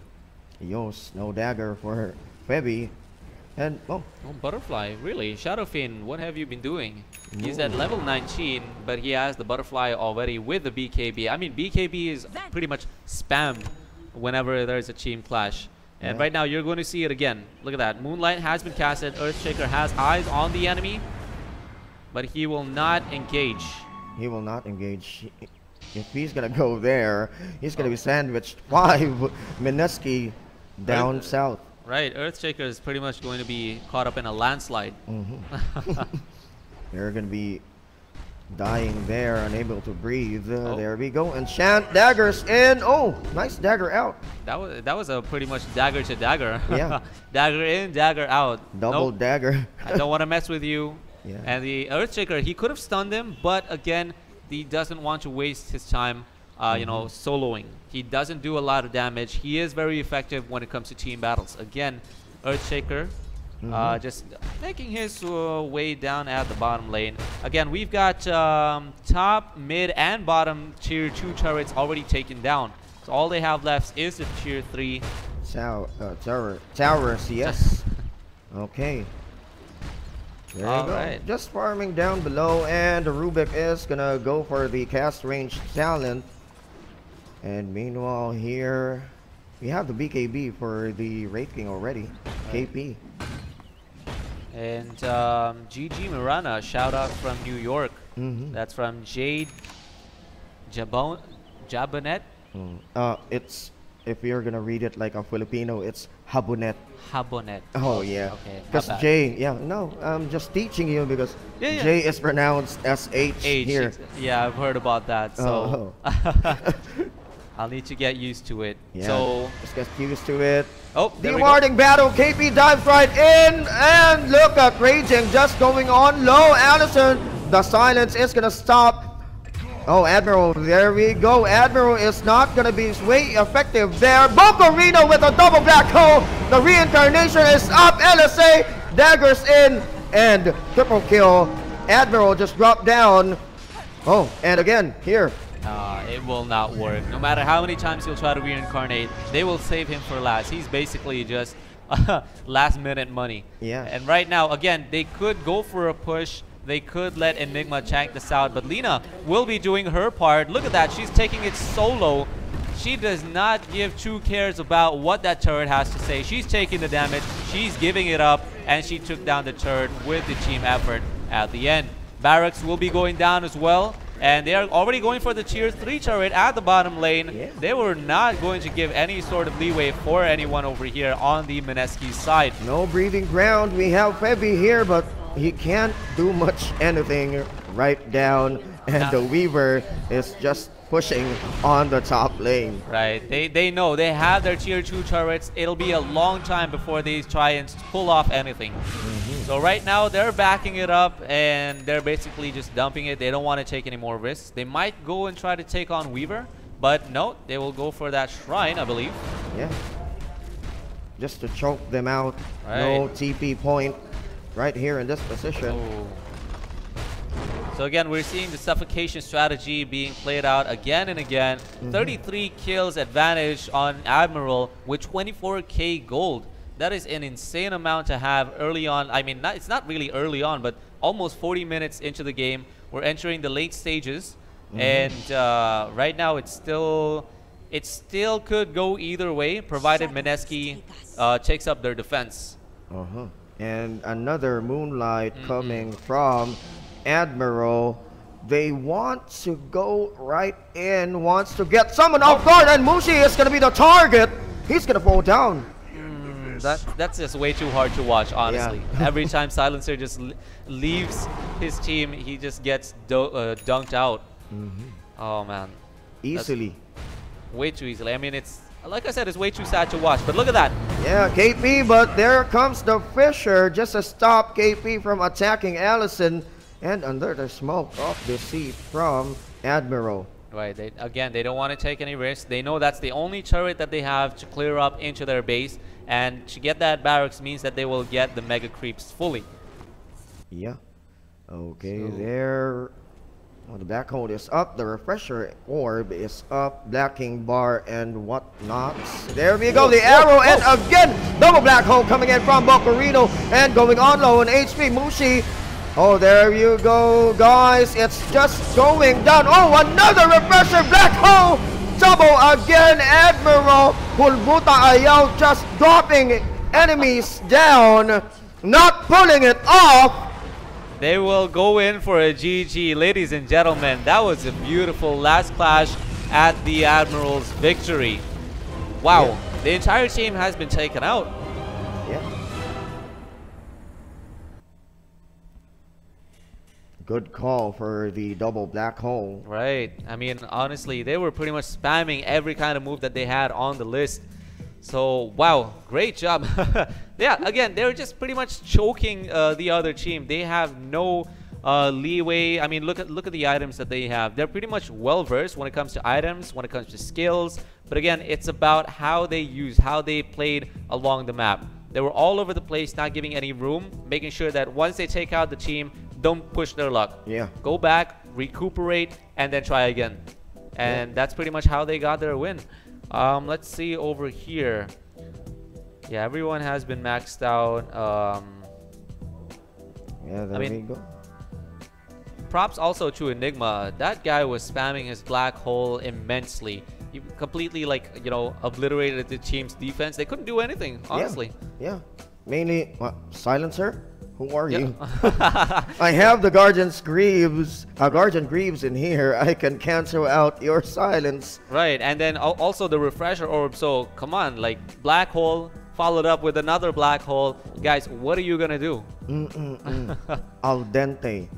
Yos, no Dagger for Febby. And oh, Butterfly, really? Shadowfin, what have you been doing? He's at level 19, but he has the Butterfly already with the BKB. I mean, BKB is pretty much spammed whenever there's a team clash. And right now, you're going to see it again. Look at that. Moonlight has been casted. Earthshaker has eyes on the enemy, but he will not engage. He will not engage. If he's going to go there, he's going to be sandwiched 5 Mineski down south. Right. Earthshaker is pretty much going to be caught up in a landslide. They're going to be dying there, unable to breathe. There we go. Enchant daggers in. Oh, nice dagger out. That was a pretty much dagger to dagger. Yeah. Dagger in, dagger out. Double dagger. I don't want to mess with you. Yeah. And the Earthshaker, he could have stunned him, but again, he doesn't want to waste his time, you know, soloing. He doesn't do a lot of damage. He is very effective when it comes to team battles. Again, Earthshaker just making his way down at the bottom lane. Again, we've got top, mid, and bottom tier 2 turrets already taken down. So all they have left is the tier 3 towers, yes. Okay. There you go. Right. Just farming down below, and the Rubik is gonna go for the cast range talent. And meanwhile here, we have the BKB for the Wraith King already. KP. And GG Mirana, shout out from New York. That's from Jade Jabonet. It's, if you're gonna read it like a Filipino, it's Habonet. Habonet. Oh yeah. Okay. Because J, no, I'm just teaching you because J is pronounced SH here. Yeah, I've heard about that. So I'll need to get used to it. Yeah, so just get used to it. Oh, Dewarding battle. KP dives right in, and look at Raging just going on low. Allison, the silence is gonna stop. Oh, Admiral, there we go. Admiral is not gonna be way effective there. Bocorino with a double black hole. The reincarnation is up. LSA daggers in, and triple kill. Admiral just dropped down. Oh, and again here. It will not work. No matter how many times he'll try to reincarnate, they will save him for last. He's basically just last minute money. Yeah. And right now, again, they could go for a push. They could let Enigma check this out, but Lina will be doing her part. Look at that. She's taking it solo. She does not give two cares about what that turret has to say. She's taking the damage. She's giving it up, and she took down the turret with the team effort at the end. Barracks will be going down as well. And they are already going for the tier 3 turret at the bottom lane. Yeah. They were not going to give any sort of leeway for anyone over here on the Mineski side. No breathing ground. We have Febby here, but he can't do much anything right down. And the Weaver is just pushing on the top lane. Right. They know they have their tier 2 turrets. It'll be a long time before they try and pull off anything. So right now they're backing it up and they're basically just dumping it. They don't want to take any more risks. They might go and try to take on Weaver, but no, they will go for that shrine, I believe. Yeah. Just to choke them out. Right. No TP point right here in this position. Oh. So again, we're seeing the suffocation strategy being played out again and again. 33 kills advantage on Admiral with 24k gold. That is an insane amount to have early on. I mean, it's not really early on, but almost 40 minutes into the game. We're entering the late stages. And right now, it still could go either way, provided Mineski takes up their defense. And another Moonlight coming from Admiral. They want to go right in, wants to get someone off guard, and Mushi is going to be the target. He's gonna fall down. That's just way too hard to watch, honestly. Yeah. Every time Silencer just leaves his team, he just gets dunked out. Oh man, Easily. way too easily. I mean, it's like I said, it's way too sad to watch. But look at that. Yeah, KP, but there comes the Fisher just to stop KP from attacking Allison. And under the smoke of the seat from Admiral. Right, they don't want to take any risks. They know that's the only turret that they have to clear up into their base, and to get that barracks means that they will get the mega creeps fully. Yeah. Okay, so there. Well, the black hole is up. The refresher orb is up. Blacking bar and whatnot. There we go. The arrow and again double black hole coming in from Bocarino and going on low on HP. Mushi. Oh, there you go, guys. It's just going down. Oh, another refresher black hole. Double again. Admiral Pulbuta Ayaw just dropping enemies down. Not pulling it off. They will go in for a GG. Ladies and gentlemen, that was a beautiful last clash at the Admiral's victory. Wow, yeah. The entire team has been taken out. Yeah. Good call for the double black hole. Right. I mean, honestly, they were pretty much spamming every kind of move that they had on the list. So, wow, great job. Yeah, again, they're just pretty much choking the other team. They have no leeway. I mean, look at the items that they have. They're pretty much well versed when it comes to items, when it comes to skills. But again, it's about how they played along the map. They were all over the place, not giving any room, making sure that once they take out the team, don't push their luck. Yeah. Go back, recuperate, and then try again. And that's pretty much how they got their win. Let's see over here. Yeah, everyone has been maxed out. Yeah, there we go. Props also to Enigma. That guy was spamming his black hole immensely. He completely, like, you know, obliterated the team's defense. They couldn't do anything, honestly. Yeah. Mainly, Silencer? Who are you? I have the Guardian Greaves in here. I can cancel out your silence. Right, and then also the refresher orb. So come on, like black hole followed up with another black hole. Guys, what are you gonna do? Al dente.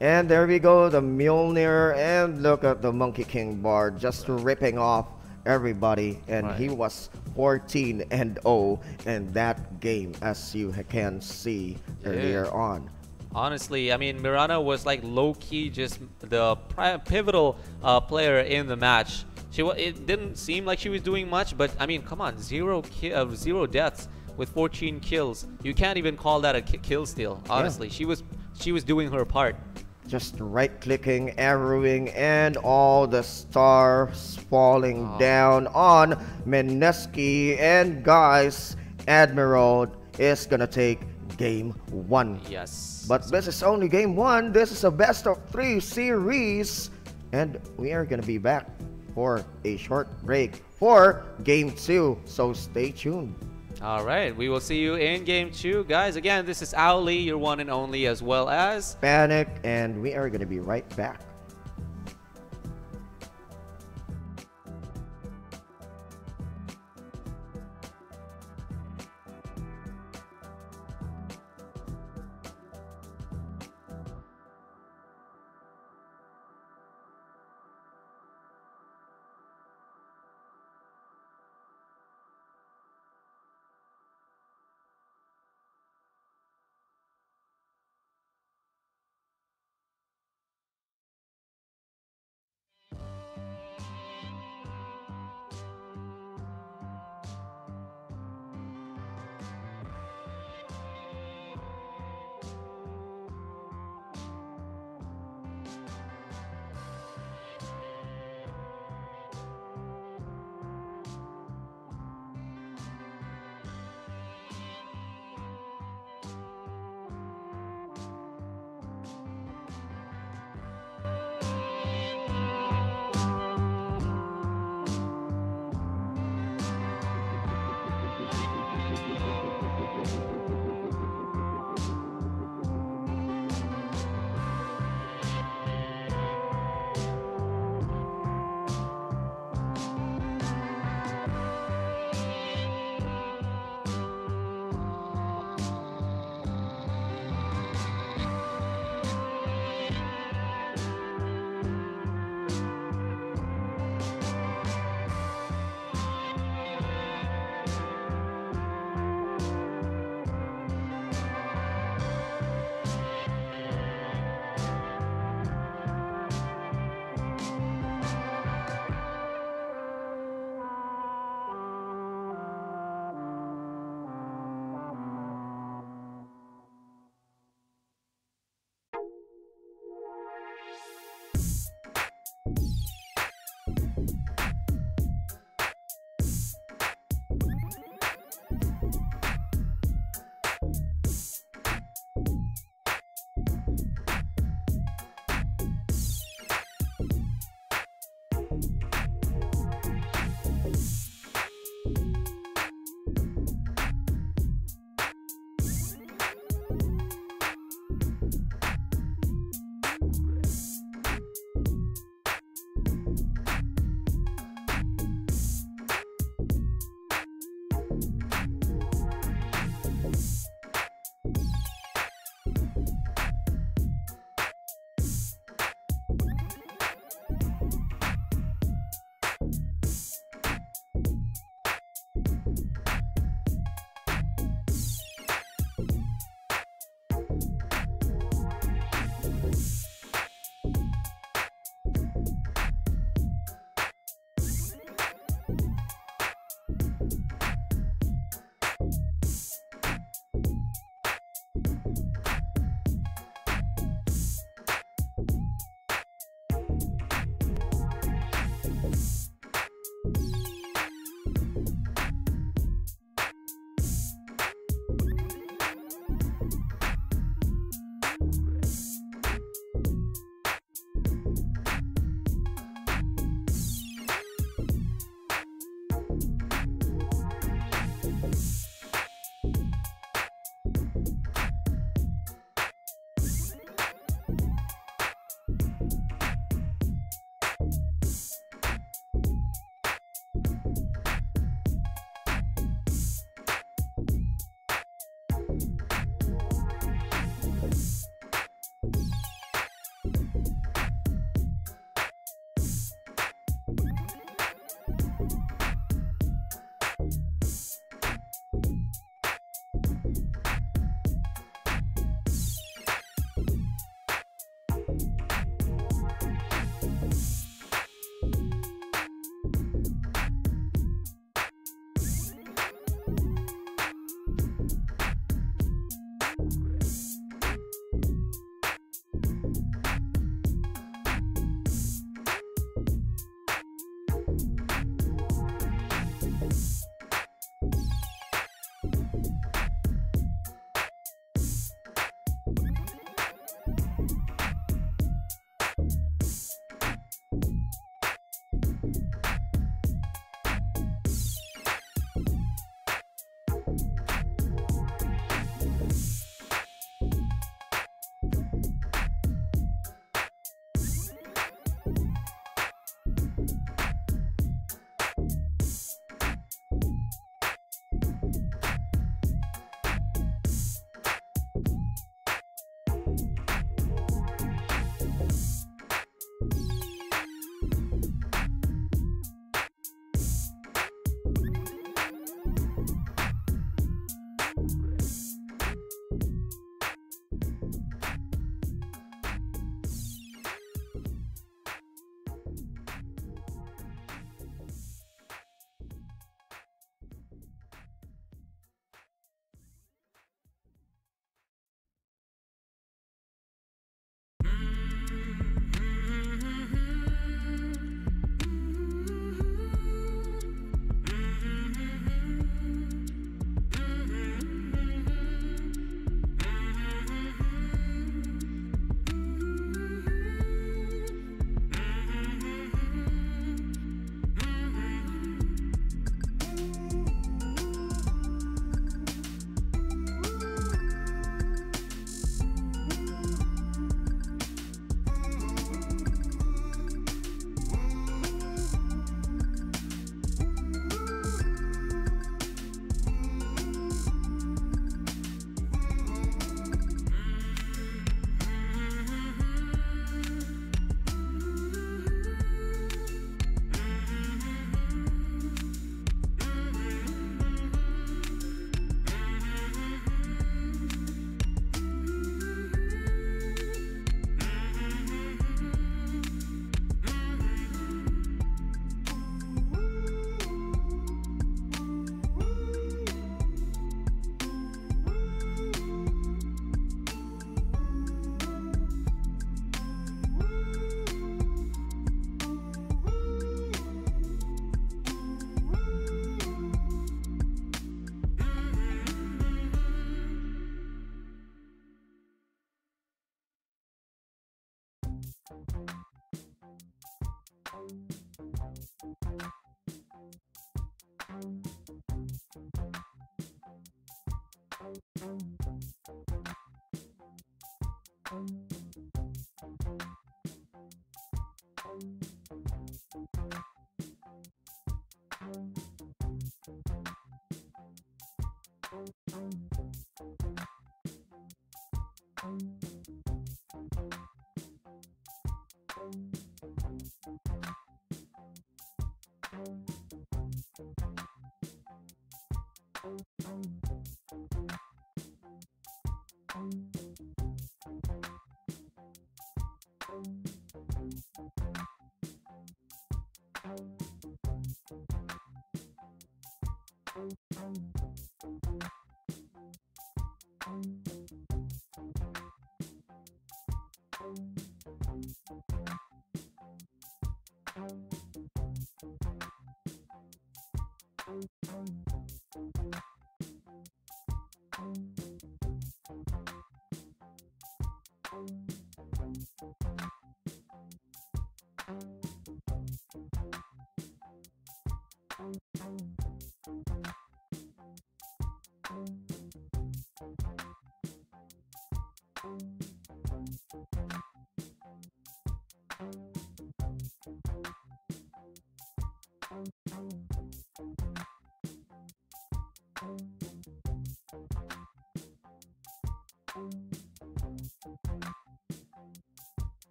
And there we go, the Mjolnir, and look at the Monkey King bar just ripping off everybody, and he was 14-0 in that game, as you can see earlier on. Honestly, I mean, Mirana was like low-key just the pivotal player in the match. It didn't seem like she was doing much, but I mean, come on, zero deaths with 14 kills. You can't even call that a kill steal. Honestly, she was doing her part. Just right-clicking, arrowing, and all the stars falling down on Mineski. And guys, Admiral is gonna take game 1. Yes. But this is only game 1. This is a best-of-3 series. And we are gonna be back for a short break for game 2. So stay tuned. All right, we will see you in game 2, guys. Again, this is Owlee, your one and only, as well as Pann1k, and we are going to be right back.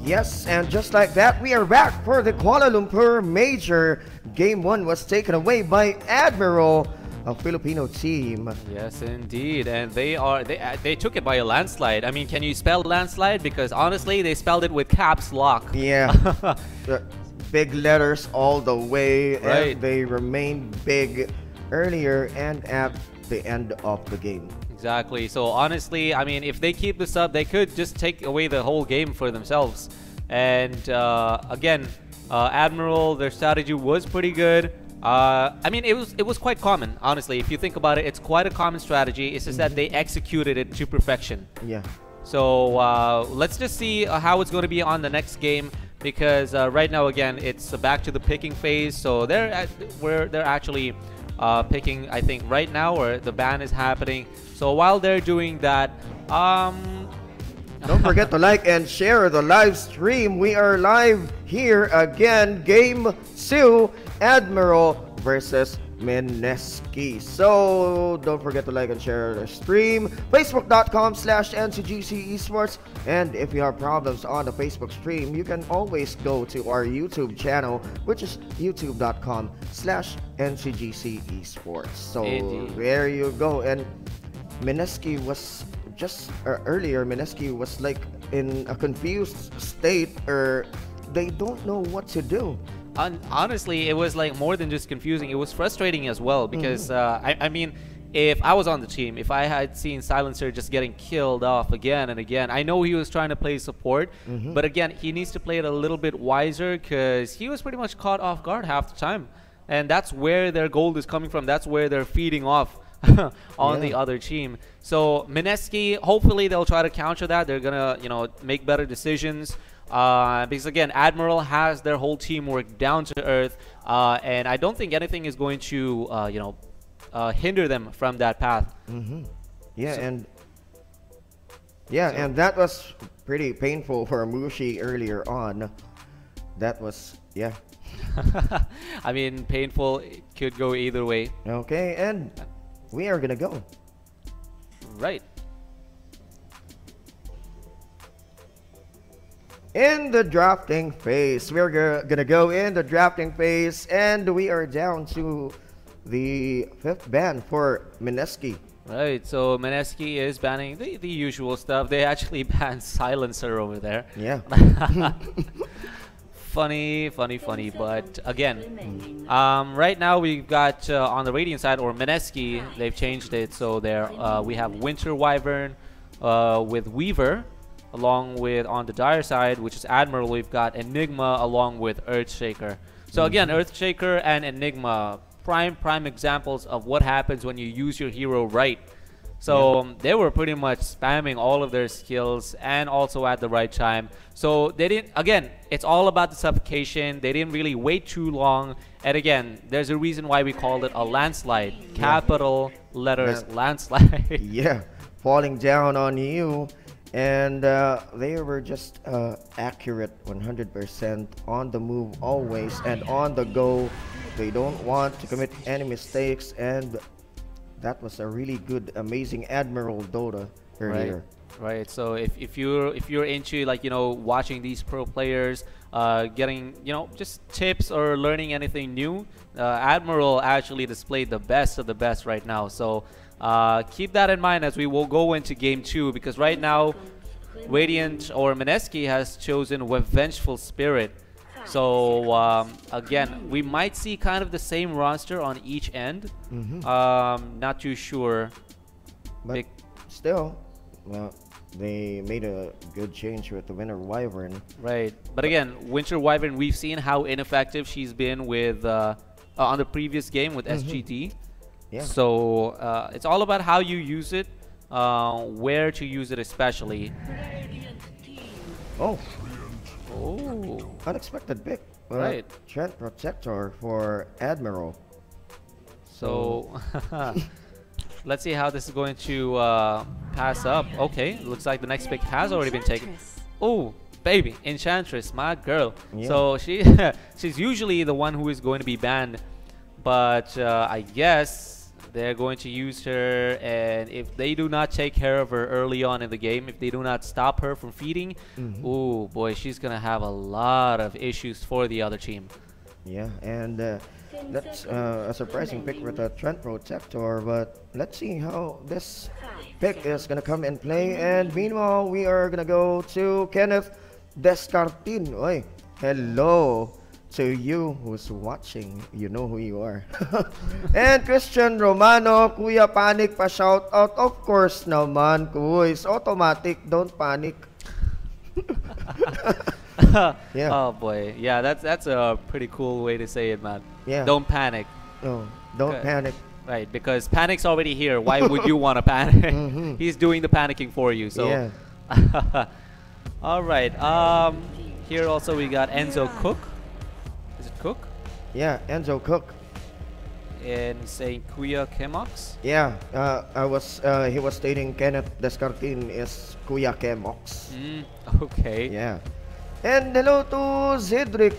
Yes, and just like that, we are back for the Kuala Lumpur Major. Game 1 was taken away by Admiral, a Filipino team. Yes, indeed, and they took it by a landslide. I mean, can you spell landslide? Because honestly, they spelled it with caps lock. Yeah, big letters all the way, Right. and they remained big earlier and at the end of the game. Exactly. So honestly, I mean, if they keep this up, they could just take away the whole game for themselves. And again, Admiral, their strategy was pretty good. I mean, it was quite common, honestly. If you think about it, it's quite a common strategy. It's just that they executed it to perfection. Yeah. So let's just see how it's going to be on the next game, because right now, again, it's back to the picking phase. So they're actually picking, I think, right now, or the ban is happening. So while they're doing that, don't forget to like and share the live stream. We are live here again. Game 2, Admiral versus Mineski. So don't forget to like and share the stream. Facebook.com/Ncgc Esports. And if you have problems on the Facebook stream, you can always go to our YouTube channel, which is youtube.com/Ncgc Esports. So Indeed. there you go. And Mineski was just earlier. Mineski was like in a confused state, or they don't know what to do. Honestly, it was like more than just confusing. It was frustrating as well, because I mean, if I was on the team, if I had seen Silencer just getting killed off again and again, I know he was trying to play support, but again, he needs to play it a little bit wiser, because he was pretty much caught off guard half the time, and that's where their gold is coming from. That's where they're feeding off on the other team. So Mineski, hopefully they'll try to counter that. They're gonna, you know, make better decisions. Because again, Admiral has their whole teamwork down to earth, and I don't think anything is going to, you know, hinder them from that path. Yeah, So- and that was pretty painful for Mushi earlier on. That was, yeah. I mean, painful. It could go either way. Okay, and we are gonna go. Right. In the drafting phase, we're gonna go in the drafting phase, and we are down to the 5th ban for Mineski. Right. So Mineski is banning the usual stuff. They actually banned Silencer over there. Yeah. Funny. But again, right now we've got on the Radiant side, or Mineski, they've changed it. So there we have Winter Wyvern with Weaver, along with on the Dire side, which is Admiral, we've got Enigma along with Earthshaker. So again, Earthshaker and Enigma, prime examples of what happens when you use your hero right. So they were pretty much spamming all of their skills, and also at the right time. So they didn't, again, it's all about the suffocation. They didn't really wait too long. And again, there's a reason why we called it a landslide. Capital letters, landslide. Yeah, falling down on you. And they were just accurate 100% on the move always, and on the go. They don't want to commit any mistakes, and that was a really good, amazing Admiral Dota earlier. Right. So if you're into, like, you know, watching these pro players, getting, you know, just tips or learning anything new, Admiral actually displayed the best of the best right now. So keep that in mind as we will go into game 2, because right now Radiant, or Mineski, has chosen Vengeful Spirit. So again, we might see kind of the same roster on each end. Not too sure. But still, well, they made a good change with the Winter Wyvern. Right. But again, Winter Wyvern, we've seen how ineffective she's been with on the previous game with SGD. Yeah. So it's all about how you use it, where to use it especially. Oh, unexpected pick. Right. Trent Protector for Admiral. So let's see how this is going to pass up. Okay, looks like the next pick has already been taken. Oh, baby, Enchantress, my girl. Yeah. So she's usually the one who is going to be banned, but I guess They're going to use her, and if they do not take care of her early on in the game, if they do not stop her from feeding, oh boy, she's gonna have a lot of issues for the other team. Yeah, and that's a surprising pick with a Trent Protector, but let's see how this pick is gonna come and play. And meanwhile, we are gonna go to Kenneth Descartin. Oy, hello to you who's watching. You know who you are. And Christian Romano, Kuya Panic pa shout out. Of course naman, kuya. It's automatic. Don't panic. Yeah. Oh boy, yeah, that's a pretty cool way to say it, man. Yeah. Don't panic. No, don't panic. Right, because panic's already here. Why would you want to panic? He's doing the panicking for you. So. Yeah. All right. Here also we got Enzo Cook. Is it Cook? Yeah, Enzo Cook. And saying Kuya Kemox. Yeah, he was stating Kenneth Descartin is Kuya Kemox. Okay. Yeah. And hello to Zedric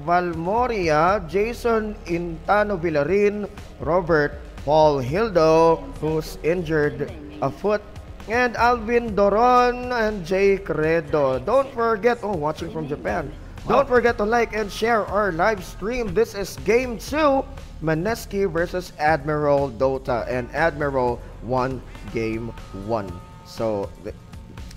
Valmoria, Jason Intano Villarin, Robert Paul Hildo, who's injured a foot, and Alvin Doron and Jay Credo. Don't forget, watching from Japan. Don't forget to like and share our live stream. This is Game 2, Mineski versus Admiral Dota, and Admiral won Game 1. So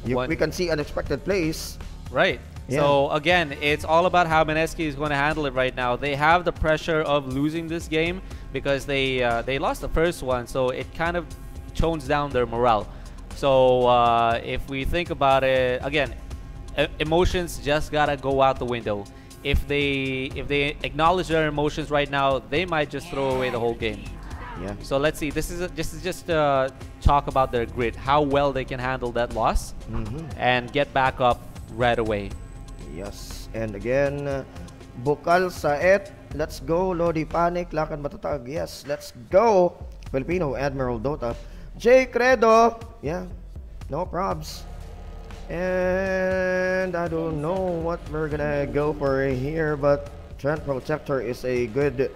we can see unexpected plays. Right. Yeah. So again, it's all about how Mineski is going to handle it right now. They have the pressure of losing this game because they lost the first one, so it kind of tones down their morale. So if we think about it, again, emotions just gotta go out the window. If they acknowledge their emotions right now, they might just throw away the whole game. Yeah. So let's see. This is just talk about their grit, how well they can handle that loss and get back up right away. Yes. And again, Bukal Saet, let's go. Lodi Panic, Lakad Matatag. Yes, let's go. Filipino Admiral Dota. Jay Credo, yeah, no probs. And I don't know what we're gonna go for here, but Trent Protector is a good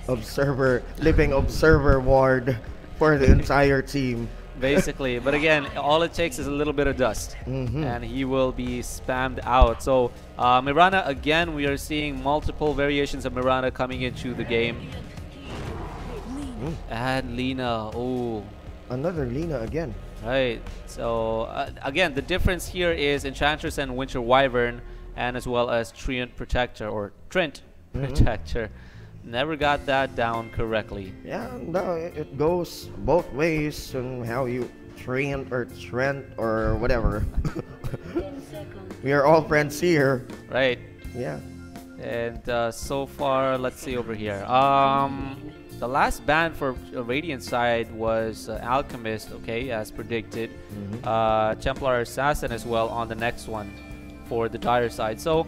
observer, living observer ward for the entire team. Basically, but again, all it takes is a little bit of dust, and he will be spammed out. So Mirana, again, we are seeing multiple variations of Mirana coming into the game. And Lina, oh. Another Lina again. Right. So again, the difference here is Enchantress and Winter Wyvern, and as well as Trent Protector or Trent Protector. Never got that down correctly. Yeah, no, it goes both ways on how you Trent or whatever. We are all friends here. Right. Yeah. And so far, let's see over here. The last ban for Radiant side was Alchemist, okay, as predicted. Templar Assassin as well on the next one for the Dire side. So,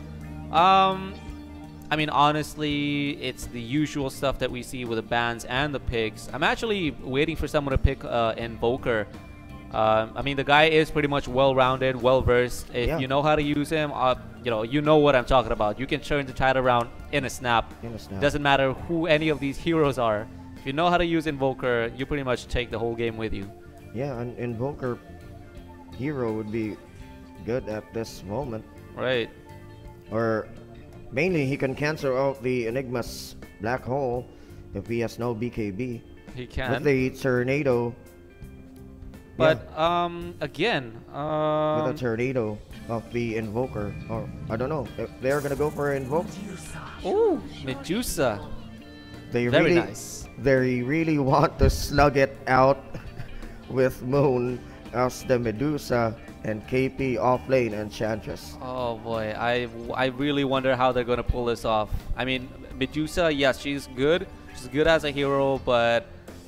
I mean, honestly, it's the usual stuff that we see with the bans and the picks. I'm actually waiting for someone to pick Invoker. I mean, the guy is pretty much well-rounded, well-versed. If you know how to use him, you know what I'm talking about. You can turn the tide around in a snap. Doesn't matter who any of these heroes are. If you know how to use Invoker, you pretty much take the whole game with you. Yeah, an Invoker hero would be good at this moment. Right. Or mainly, he can cancel out the Enigma's black hole if he has no BKB. He can. With the tornado. But again, with a tornado of the Invoker, or I don't know if they're gonna go for Invoke. Ooh, Medusa. Very nice. They really want to slug it out with Moon as the Medusa and KP off lane Enchantress. Oh boy, I really wonder how they're gonna pull this off. I mean, Medusa, yes, she's good. She's good as a hero, but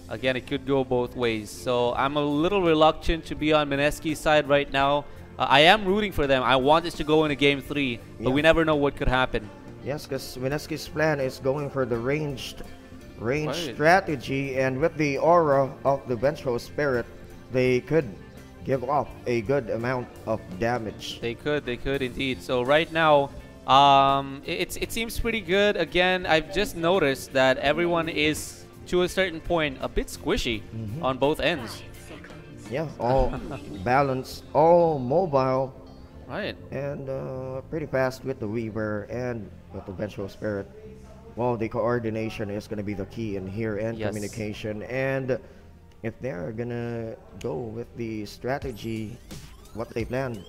again, it could go both ways. So I'm a little reluctant to be on Mineski's side right now. I am rooting for them. I want this to go into Game 3, but we never know what could happen. Yes, because Mineski's plan is going for the ranged strategy, and with the aura of the Vengeful Spirit, they could give off a good amount of damage. They could indeed. So right now, it seems pretty good. Again, I've just noticed that everyone is to a certain point, a bit squishy on both ends. Yeah, all balanced, all mobile, Right. and pretty fast with the Weaver and with the Vengeful Spirit. Well, the coordination is going to be the key in here, and Yes. communication. And if they're going to go with the strategy, what they planned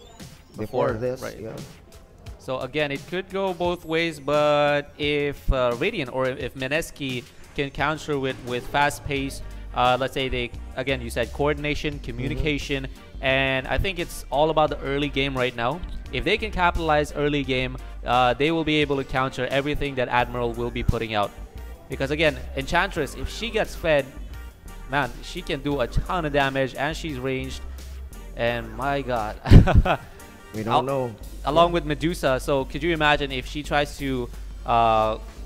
before this, right. yeah. So again, it could go both ways, but if Radiant or if Mineski can counter with fast pace, let's say they, again, you said coordination, communication, and I think it's all about the early game right now. If they can capitalize early game, they will be able to counter everything that Admiral will be putting out. Because again, Enchantress, if she gets fed, man, she can do a ton of damage, and she's ranged, and my god. We don't know. Along with Medusa, so could you imagine if she tries to,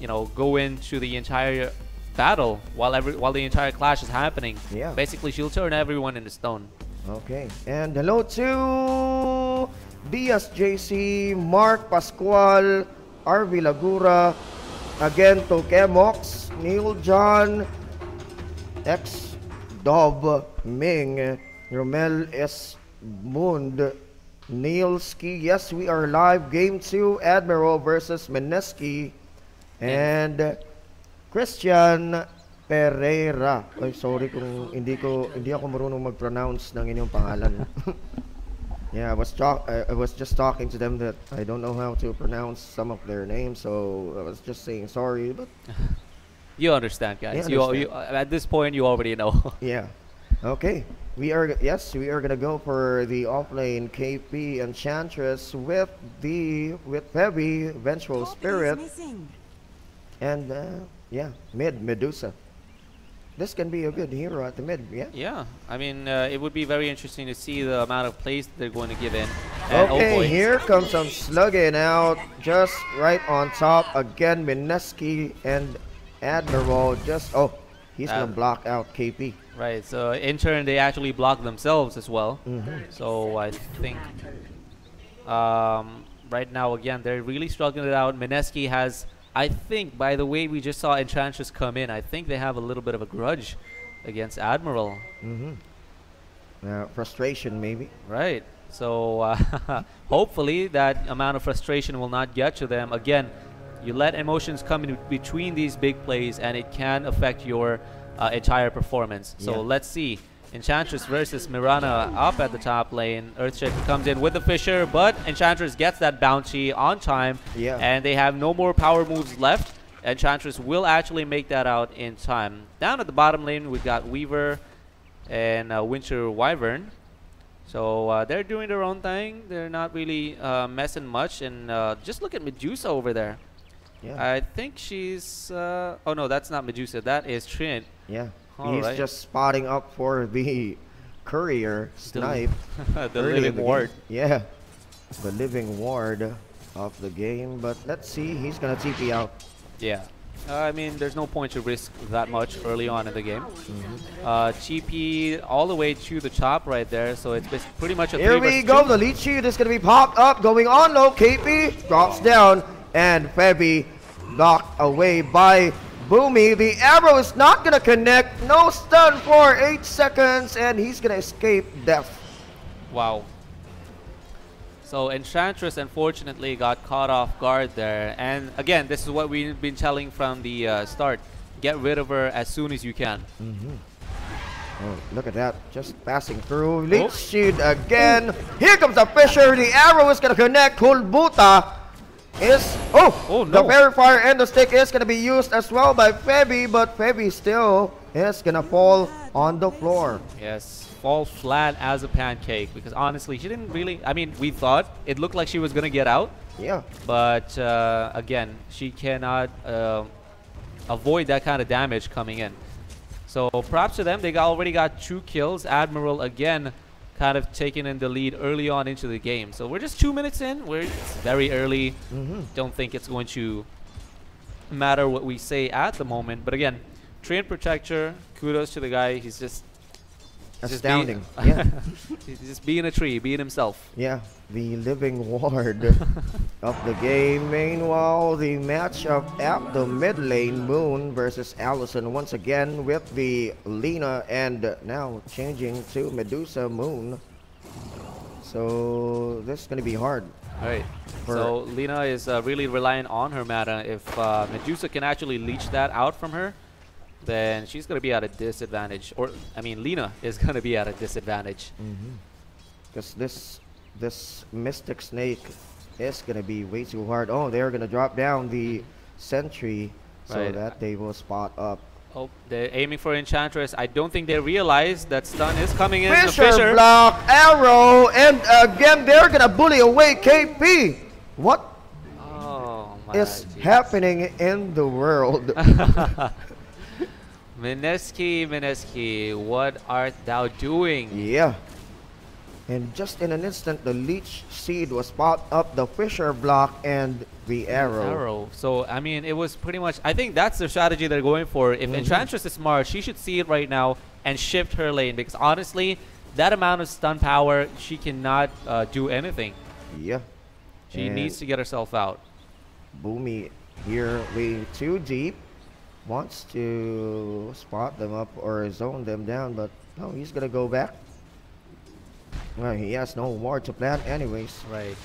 you know, go into the entire battle while the entire clash is happening? Yeah. Basically, she'll turn everyone into stone. Okay, and hello to DSJC, Mark Pascual, RV Lagura, again to Kemox, Neil John, X Dob, Ming, Romel S. Mund, Nielski. Yes, we are live. Game 2, Admiral versus Mineski, and Christian Pereira. Ay, sorry kung hindi ako marunong mag-pronounce ng inyong pangalan. Yeah, I was just talking to them that I don't know how to pronounce some of their names, so I was just saying sorry, but You understand, guys. Yeah, You at this point, you already know. yeah. Okay. We are gonna go for the offlane KP Enchantress with Heavy Vengeful Spirit, and yeah, mid Medusa. This can be a good hero at the mid, yeah. Yeah, I mean, it would be very interesting to see the amount of plays they're going to give in. And oh Okay, boy. here comes some slugging out, just right on top again. Mineski and Admiral just he's gonna block out KP. Right, so in turn, they actually block themselves as well. So I think right now, again, they're really struggling it out. Mineski has, I think, by the way we just saw Enchantress come in, I think they have a little bit of a grudge against Admiral. Frustration, maybe. Right, so hopefully that amount of frustration will not get to them. Again, you let emotions come in between these big plays, and it can affect your entire performance. So let's see. Enchantress versus Mirana up at the top lane. Earthshaker comes in with the Fisher, but Enchantress gets that bounty on time. Yeah. And they have no more power moves left. Enchantress will actually make that out in time. Down at the bottom lane, we've got Weaver and Winter Wyvern. So they're doing their own thing. They're not really messing much. And just look at Medusa over there. Yeah. I think she's... oh no, that's not Medusa. That is Trent. Yeah. All He's right. just spotting up for the courier snipe. The early in living the ward. game. Yeah. The living ward of the game. But let's see. He's going to TP out. Yeah. I mean, there's no point to risk that much early on in the game. TP all the way to the top right there. So it's pretty much a Here 3 we versus go. 2. The lead shield is going to be popped up. Going on low. KP drops down. And Febby knocked away by Boomy. The arrow is not going to connect. No stun for 8 seconds. And he's going to escape death. Wow. So Enchantress unfortunately got caught off guard there. And again, this is what we've been telling from the start. Get rid of her as soon as you can. Oh, look at that. Just passing through. Leech shield again. Here comes the Fisher. The arrow is going to connect. Kulbuta is... Oh, no. The Verifier and the stick is going to be used as well by Febby. But Febby still is going to fall on the floor. Yes. Fall flat as a pancake, because honestly she didn't really, I mean, we thought it looked like she was gonna get out, Yeah. but again, she cannot avoid that kind of damage coming in. So props to them. They already got 2 kills. Admiral again kind of taking in the lead early on into the game. So we're just 2 minutes in. It's very early. Don't think it's going to matter what we say at the moment, but again, Train Protector, kudos to the guy. He's just Astounding. Yeah. He's just being a tree, being himself. Yeah, the living ward of the game. Meanwhile, the matchup at the mid lane, Moon versus Allison once again with the Lina, and now changing to Medusa Moon. So this is going to be hard. Alright, so Lina is really reliant on her mana. If Medusa can actually leech that out from her, then she's going to be at a disadvantage. Or, I mean, Lina is going to be at a disadvantage. Because this Mystic Snake is going to be way too hard. Oh, they're going to drop down the sentry so that they will spot up. Oh, they're aiming for Enchantress. I don't think they realize that stun is coming in. Fisher block, arrow, and again they're going to bully away KP. What is happening in the world? Mineski, what art thou doing? Yeah. And just in an instant, the Leech Seed was spot up, the Fisher block, and the arrow. So, I mean, it was pretty much... I think that's the strategy they're going for. If Enchantress is smart, she should see it right now and shift her lane. Because honestly, that amount of stun power, she cannot do anything. Yeah. She needs to get herself out. Boomy here way too deep. Wants to spot them up or zone them down, but no, he's going to go back. Well, he has no more to plan anyways. Right.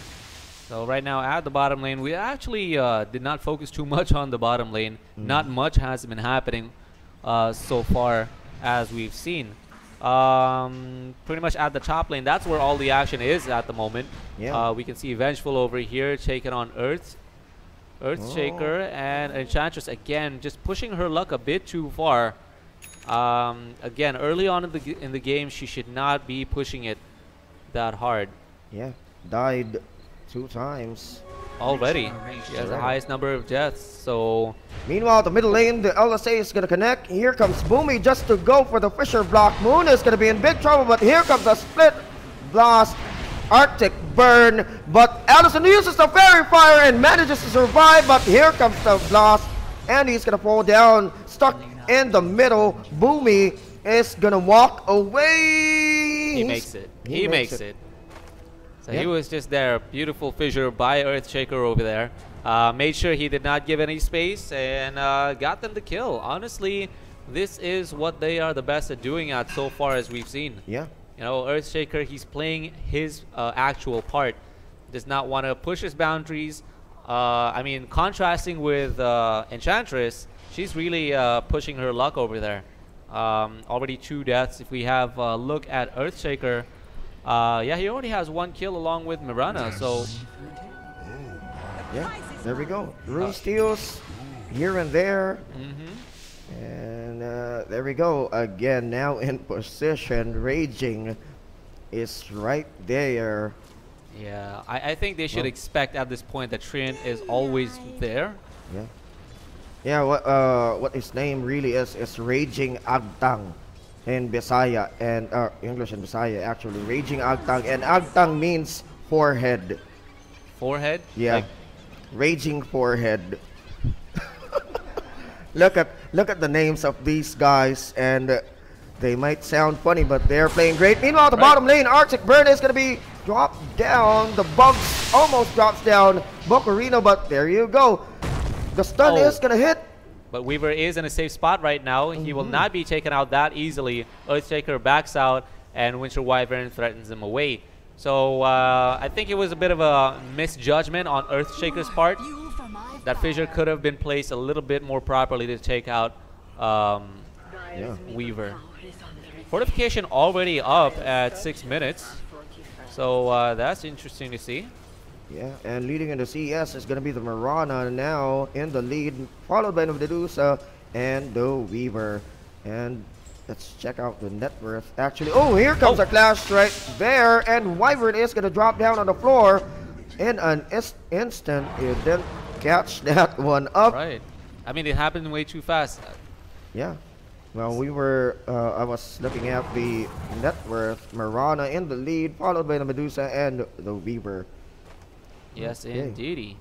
So right now at the bottom lane, we actually did not focus too much on the bottom lane. Not much has been happening so far as we've seen. Pretty much at the top lane, that's where all the action is at the moment. Yeah. We can see Vengeful over here taking on Earthshaker, and Enchantress again just pushing her luck a bit too far. Again, early on in the game, she should not be pushing it that hard. Yeah, died 2 times already. She has the highest number of deaths. So meanwhile, the middle lane, the LSA is gonna connect. Here comes Boomy just to go for the Fisher block. Moon is gonna be in big trouble, but here comes a split blast, Arctic burn. But Allison uses the fairy fire and manages to survive. But here comes the blast, and he's gonna fall down, stuck in the middle. Boomy is gonna walk away. He makes it. He makes it. So he was just there. Beautiful fissure by Earthshaker over there. Made sure he did not give any space and got them the kill. Honestly, this is what they are the best at doing at so far as we've seen. Yeah. You know, Earthshaker, he's playing his actual part. Does not want to push his boundaries. I mean, contrasting with Enchantress, she's really pushing her luck over there. Already 2 deaths. If we have a look at Earthshaker, yeah, he already has 1 kill along with Mirana. So yeah, there we go. Rune steals here and there. And there we go again. Now in position, Raging is right there. Yeah, I think they should expect at this point that Trian is always there. Yeah. Yeah, what his name really is Raging Agtang in Bisaya, and English and Bisaya actually. Raging Agtang, and Agtang means forehead. Forehead? Yeah. Like Raging forehead. Look at the names of these guys, and they might sound funny, but they're playing great. Meanwhile, the bottom lane, Arctic Burn is gonna be dropped down. The Bugs almost drops down Bocarino, but there you go. The stun is gonna hit. But Weaver is in a safe spot right now. He will not be taken out that easily. Earthshaker backs out, and Winter Wyvern threatens him away. So I think it was a bit of a misjudgment on Earthshaker's part. That fissure could have been placed a little bit more properly to take out Weaver. Fortification already up at 6 minutes. So that's interesting to see. Yeah, and leading into CS is going to be the Mirana now in the lead, followed by the Medusa and the Weaver. And let's check out the net worth. Actually, oh, here comes a clash right there, and Wyvern is going to drop down on the floor in an instant. He didn't catch that one up. Right. I mean, it happened way too fast. Yeah. Well, we were, I was looking at the net worth. Mirana in the lead, followed by the Medusa and the Weaver. Yes, indeedy.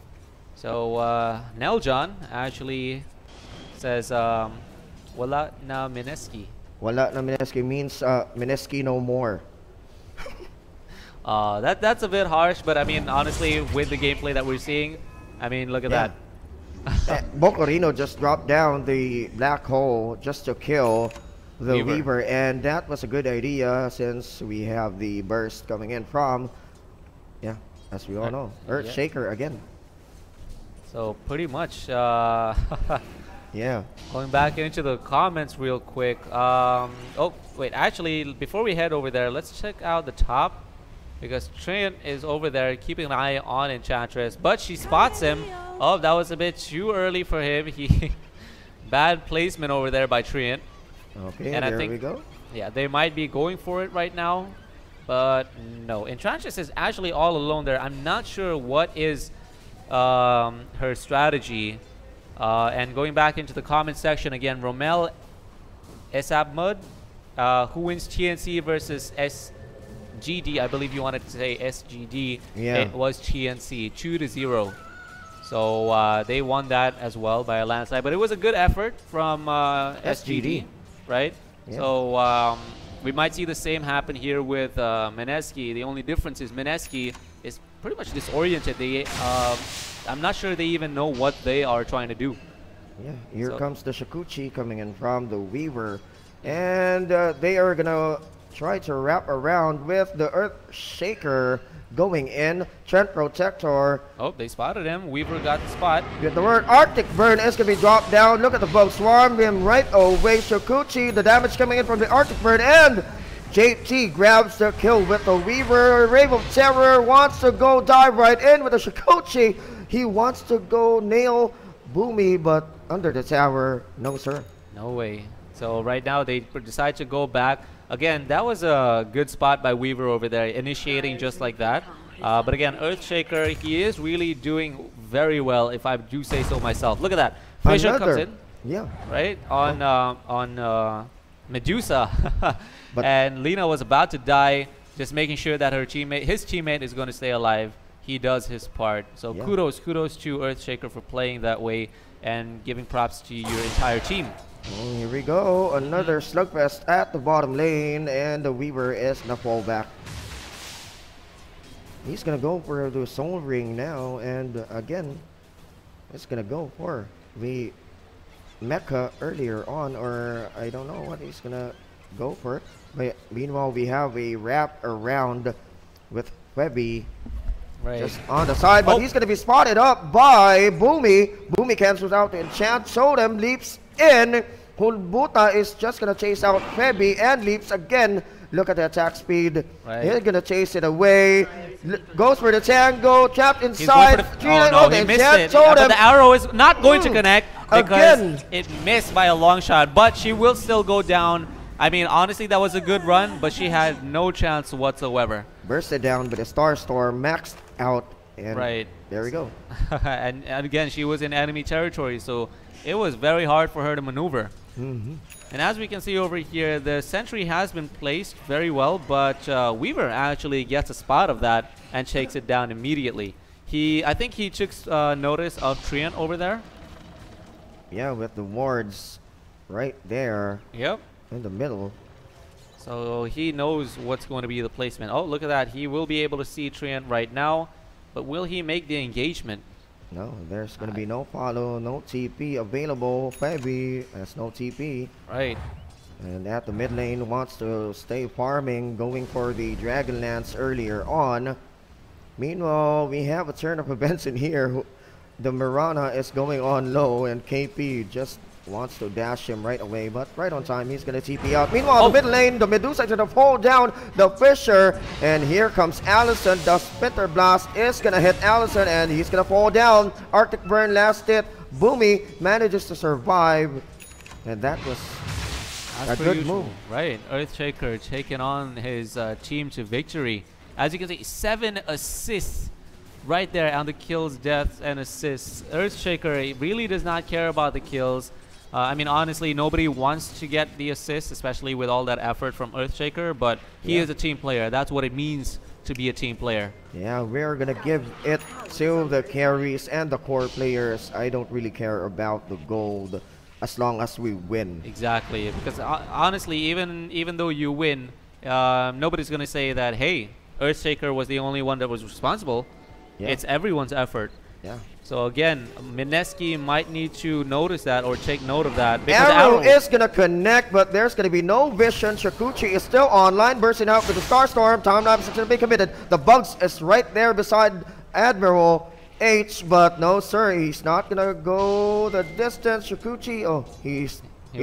So, Neljon actually says, wala na Mineski. Wala na Mineski means Mineski no more. That's a bit harsh, but I mean, honestly, with the gameplay that we're seeing, I mean, look at that. Bocorino just dropped down the black hole just to kill the Weaver, and that was a good idea since we have the burst coming in from, as we all know, Earthshaker again. So pretty much, yeah. Going back into the comments real quick. Oh, wait, actually, before we head over there, let's check out the top. Because Trian is over there keeping an eye on Enchantress, but she spots him. Oh, that was a bit too early for him. He bad placement over there by Trian. Okay, and there I think, we go. Yeah, they might be going for it right now, but no. Enchantress is actually all alone there. I'm not sure what is her strategy. And going back into the comment section again, Romel Esabmud, who wins TNC versus SGD, I believe you wanted to say SGD. Yeah. It was TNC, 2-0. So they won that as well by a landslide. But it was a good effort from SGD, right? Yeah. So we might see the same happen here with Mineski. The only difference is Mineski is pretty much disoriented. They, I'm not sure they even know what they are trying to do. Yeah, here comes the Shakuchi coming in from the Weaver. And they are going to try to wrap around with the Earthshaker going in. Trent Protector. Oh, they spotted him. Weaver got the spot. Get the word. Arctic Burn is going to be dropped down. Look at the bug swarm him right away. Shakuchi, the damage coming in from the Arctic Burn. And JT grabs the kill with the Weaver. Rave of Terror wants to go dive right in with the Shakuchi. He wants to go nail Boomy, but under the tower, no sir. No way. So right now they decide to go back. Again, that was a good spot by Weaver over there, initiating just like that. But again, Earthshaker, he is really doing very well, if I do say so myself. Look at that. Fisher comes in. Yeah. Right? On Medusa. And Lena was about to die, just making sure that his teammate is going to stay alive. He does his part. So kudos to Earthshaker for playing that way and giving props to your entire team. Oh, here we go. Another slugfest at the bottom lane, and the Weaver is gonna fall back. He's gonna go for the Soul Ring now, and again, it's gonna go for the Mecha earlier on, or I don't know what he's gonna go for. But meanwhile, we have a wrap around with Webby. Right. Just on the side, but he's going to be spotted up by Boomy. Boomy cancels out the enchant. Totem leaps in. Hulbuta is just going to chase out Febby and leaps again. Look at the attack speed. Right. He's going to chase it away. Goes for the tango. Trapped inside. Oh no, he missed it. But the arrow is not going to connect because it missed by a long shot. But she will still go down. I mean, honestly, that was a good run, but she had no chance whatsoever. Bursted down with a Star Storm, maxed out, and there we go. and again, she was in enemy territory, so it was very hard for her to maneuver. And as we can see over here, the sentry has been placed very well, but Weaver actually gets a spot of that and takes it down immediately. I think he took notice of Trian over there. Yeah, with the wards right there. Yep. In the middle. So he knows what's going to be the placement. Oh, look at that. He will be able to see Trian right now. But will he make the engagement? No, there's going to be no follow, no TP available. Febby has no TP. Right. And at the mid lane wants to stay farming, going for the Dragonlance earlier on. Meanwhile, we have a turn of events in here. The Mirana is going on low, and KP just wants to dash him right away, but right on time, he's going to TP out. Meanwhile, the mid lane, the Medusa is going to fall down the Fisher, and here comes Allison. The Spitter Blast is going to hit Allison, and he's going to fall down. Arctic Burn last hit. Boomy manages to survive, and that was a good move. Right, Earthshaker taking on his team to victory. As you can see, 7 assists right there on the kills, deaths, and assists. Earthshaker really does not care about the kills. I mean, honestly, nobody wants to get the assist, especially with all that effort from Earthshaker, but he is a team player. That's what it means to be a team player. Yeah, we're going to give it to the carries and the core players. I don't really care about the gold. as long as we win. Exactly, because honestly, even though you win, nobody's gonna say that, hey, Earthshaker was the only one that was responsible. Yeah. It's everyone's effort. Yeah. So again, Mineski might need to notice that or take note of that. Because Arrow is going to connect, but there's going to be no vision. Shakuchi is still online, bursting out with the Star Storm. Time lapse is going to be committed. The Bugs is right there beside Admiral H, but no, sir, he's not going to go the distance. Shakuchi, oh, he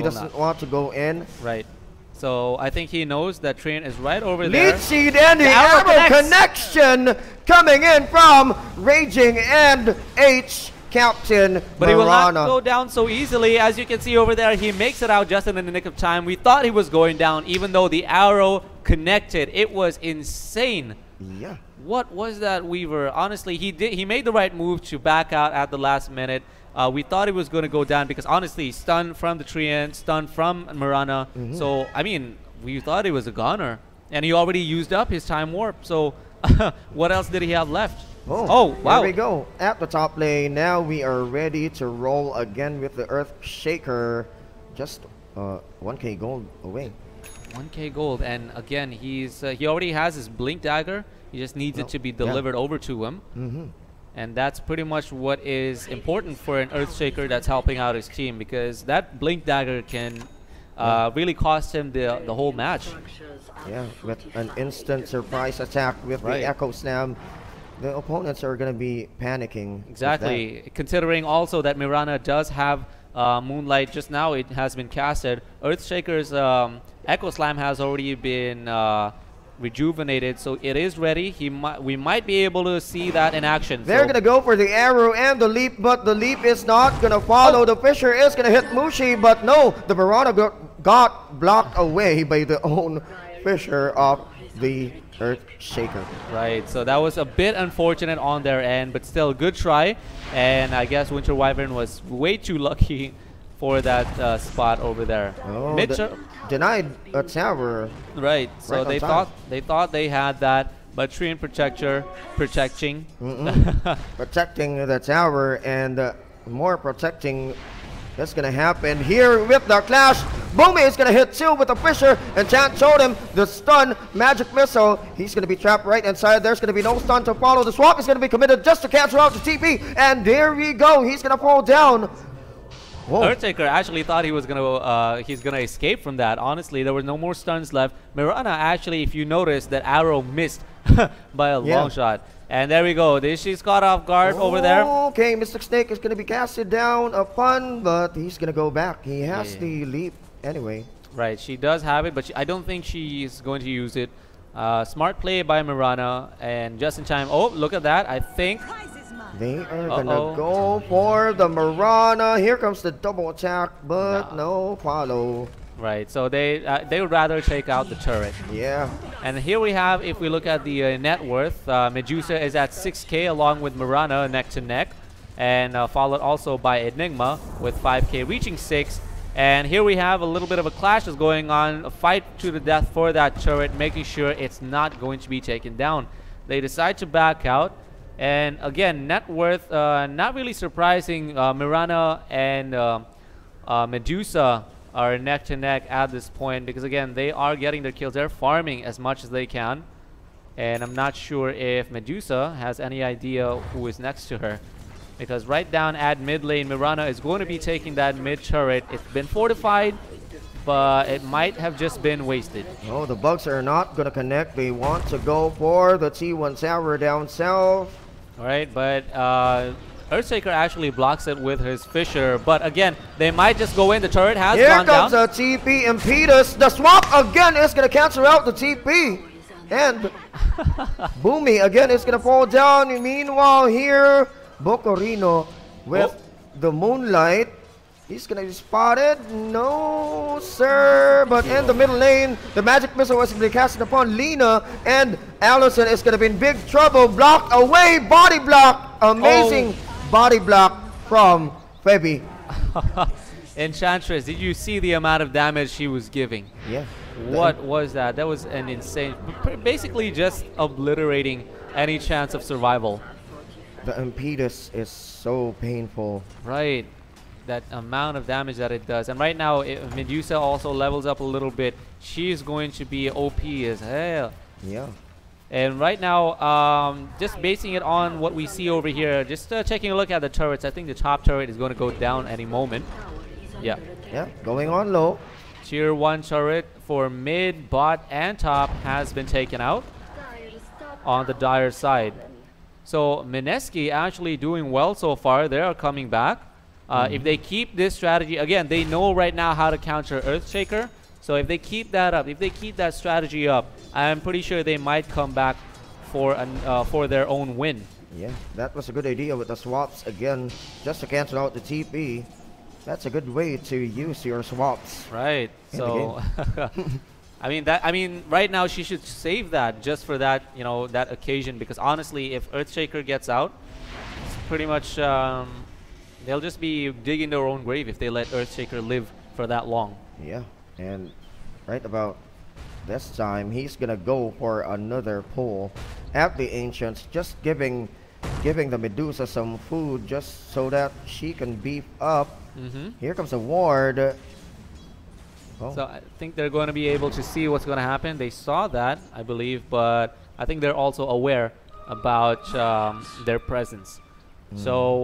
doesn't want to go in. Right. So I think he knows that train is right over there. Lead seed and the arrow connection coming in from Raging and H Captain But he will not Marana. go down so easily. As you can see over there, he makes it out just in the nick of time. We thought he was going down, even though the arrow connected. It was insane. Yeah. What was that, Weaver? Honestly, he made the right move to back out at the last minute. We thought he was going to go down because honestly, stun from the Treant, stun from Marana. So, I mean, we thought he was a goner. And he already used up his time warp. So, what else did he have left? Oh, wow. There we go. At the top lane, now we are ready to roll again with the Earth Shaker. Just 1k gold away. 1k gold. And again, he already has his Blink Dagger. He just needs it to be delivered over to him. And that's pretty much what is important for an Earthshaker that's helping out his team, because that Blink Dagger can really cost him the whole match. Yeah, with an instant surprise attack with the Echo Slam, the opponents are going to be panicking. Exactly. Considering also that Mirana does have Moonlight just now, it has been casted. Earthshaker's Echo Slam has already been rejuvenated, so it is ready. We might be able to see that in action. They're gonna go for the arrow and the leap, but the leap is not gonna follow. The Fisher is gonna hit Mushi, but no, the Marana got blocked away by the own Fisher of the Earth Shaker. Right, so that was a bit unfortunate on their end, but still good try. And I guess Winter Wyvern was way too lucky for that spot over there. Oh, denied a tower. Right, so they thought they had that, but Treant protecting protecting the tower, and more protecting that's gonna happen here with the clash. Boomy is gonna hit two with the Fisher, and Chant showed him the stun magic missile. He's gonna be trapped right inside. There's gonna be no stun to follow. The swap is gonna be committed just to cancel out the TP, and there we go. He's gonna fall down. Earthshaker actually thought he was gonna escape from that. Honestly, there were no more stuns left. Mirana actually, if you notice, that arrow missed by a long shot. And there we go. She's caught off guard over there. Okay, Mystic Snake is gonna be casted down upon, but he's gonna go back. He has the leap anyway. Right, she does have it, but I don't think she's going to use it. Smart play by Mirana, and just in time. Oh, look at that! I think they are gonna go for the Marana. Here comes the double attack, but no follow. Right, so they would rather take out the turret. Yeah. And here we have, if we look at the net worth, Medusa is at 6k along with Marana neck to neck, and followed also by Enigma with 5k reaching 6. And here we have a little bit of a clash is going on, a fight to the death for that turret, making sure it's not going to be taken down. They decide to back out. And again, net worth, not really surprising. Mirana and Medusa are neck to neck at this point, because again, they are getting their kills. They're farming as much as they can. And I'm not sure if Medusa has any idea who is next to her, because right down at mid lane, Mirana is going to be taking that mid turret. It's been fortified, but it might have just been wasted. Oh, the Bugs are not going to connect. They want to go for the T1 tower down south. All right, but Earthshaker actually blocks it with his Fisher. But again, they might just go in. The turret has gone down. Here comes a TP Impedus. The swap again is going to cancel out the TP. And Boomy again is going to fall down. Meanwhile here, Bocorino with the Moonlight. He's going to be spotted. No, sir. But in the middle lane, the magic missile was being casted upon Lina. And Allison is going to be in big trouble. Blocked away. Body block. Amazing body block from Febby. Enchantress, did you see the amount of damage she was giving? Yeah. What was that? That was an insane... Basically just obliterating any chance of survival. The Impedus is so painful. Right. that amount of damage that it does. And right now, Medusa also levels up a little bit. She's going to be OP as hell. Yeah. And right now, just basing it on what we see over here, just taking a look at the turrets, I think the top turret is going to go down any moment. Yeah. Yeah, going on low. Tier 1 turret for mid, bot, and top has been taken out on the Dire side. So Mineski actually doing well so far. They are coming back. If they keep this strategy, again, they know right now how to counter Earthshaker. So if they keep that up, if they keep that strategy up, I'm pretty sure they might come back for their own win. Yeah, that was a good idea with the swaps again, just to cancel out the TP. That's a good way to use your swaps. Right. So I mean right now she should save that just for that, you know, that occasion, because honestly, if Earthshaker gets out, it's pretty much they'll just be digging their own grave if they let Earthshaker live for that long. Yeah, and right about this time, he's gonna go for another pull at the Ancients, just giving the Medusa some food just so that she can beef up. Here comes a ward. Oh. So I think they're going to be able to see what's going to happen. They saw that, I believe, but I think they're also aware about their presence. So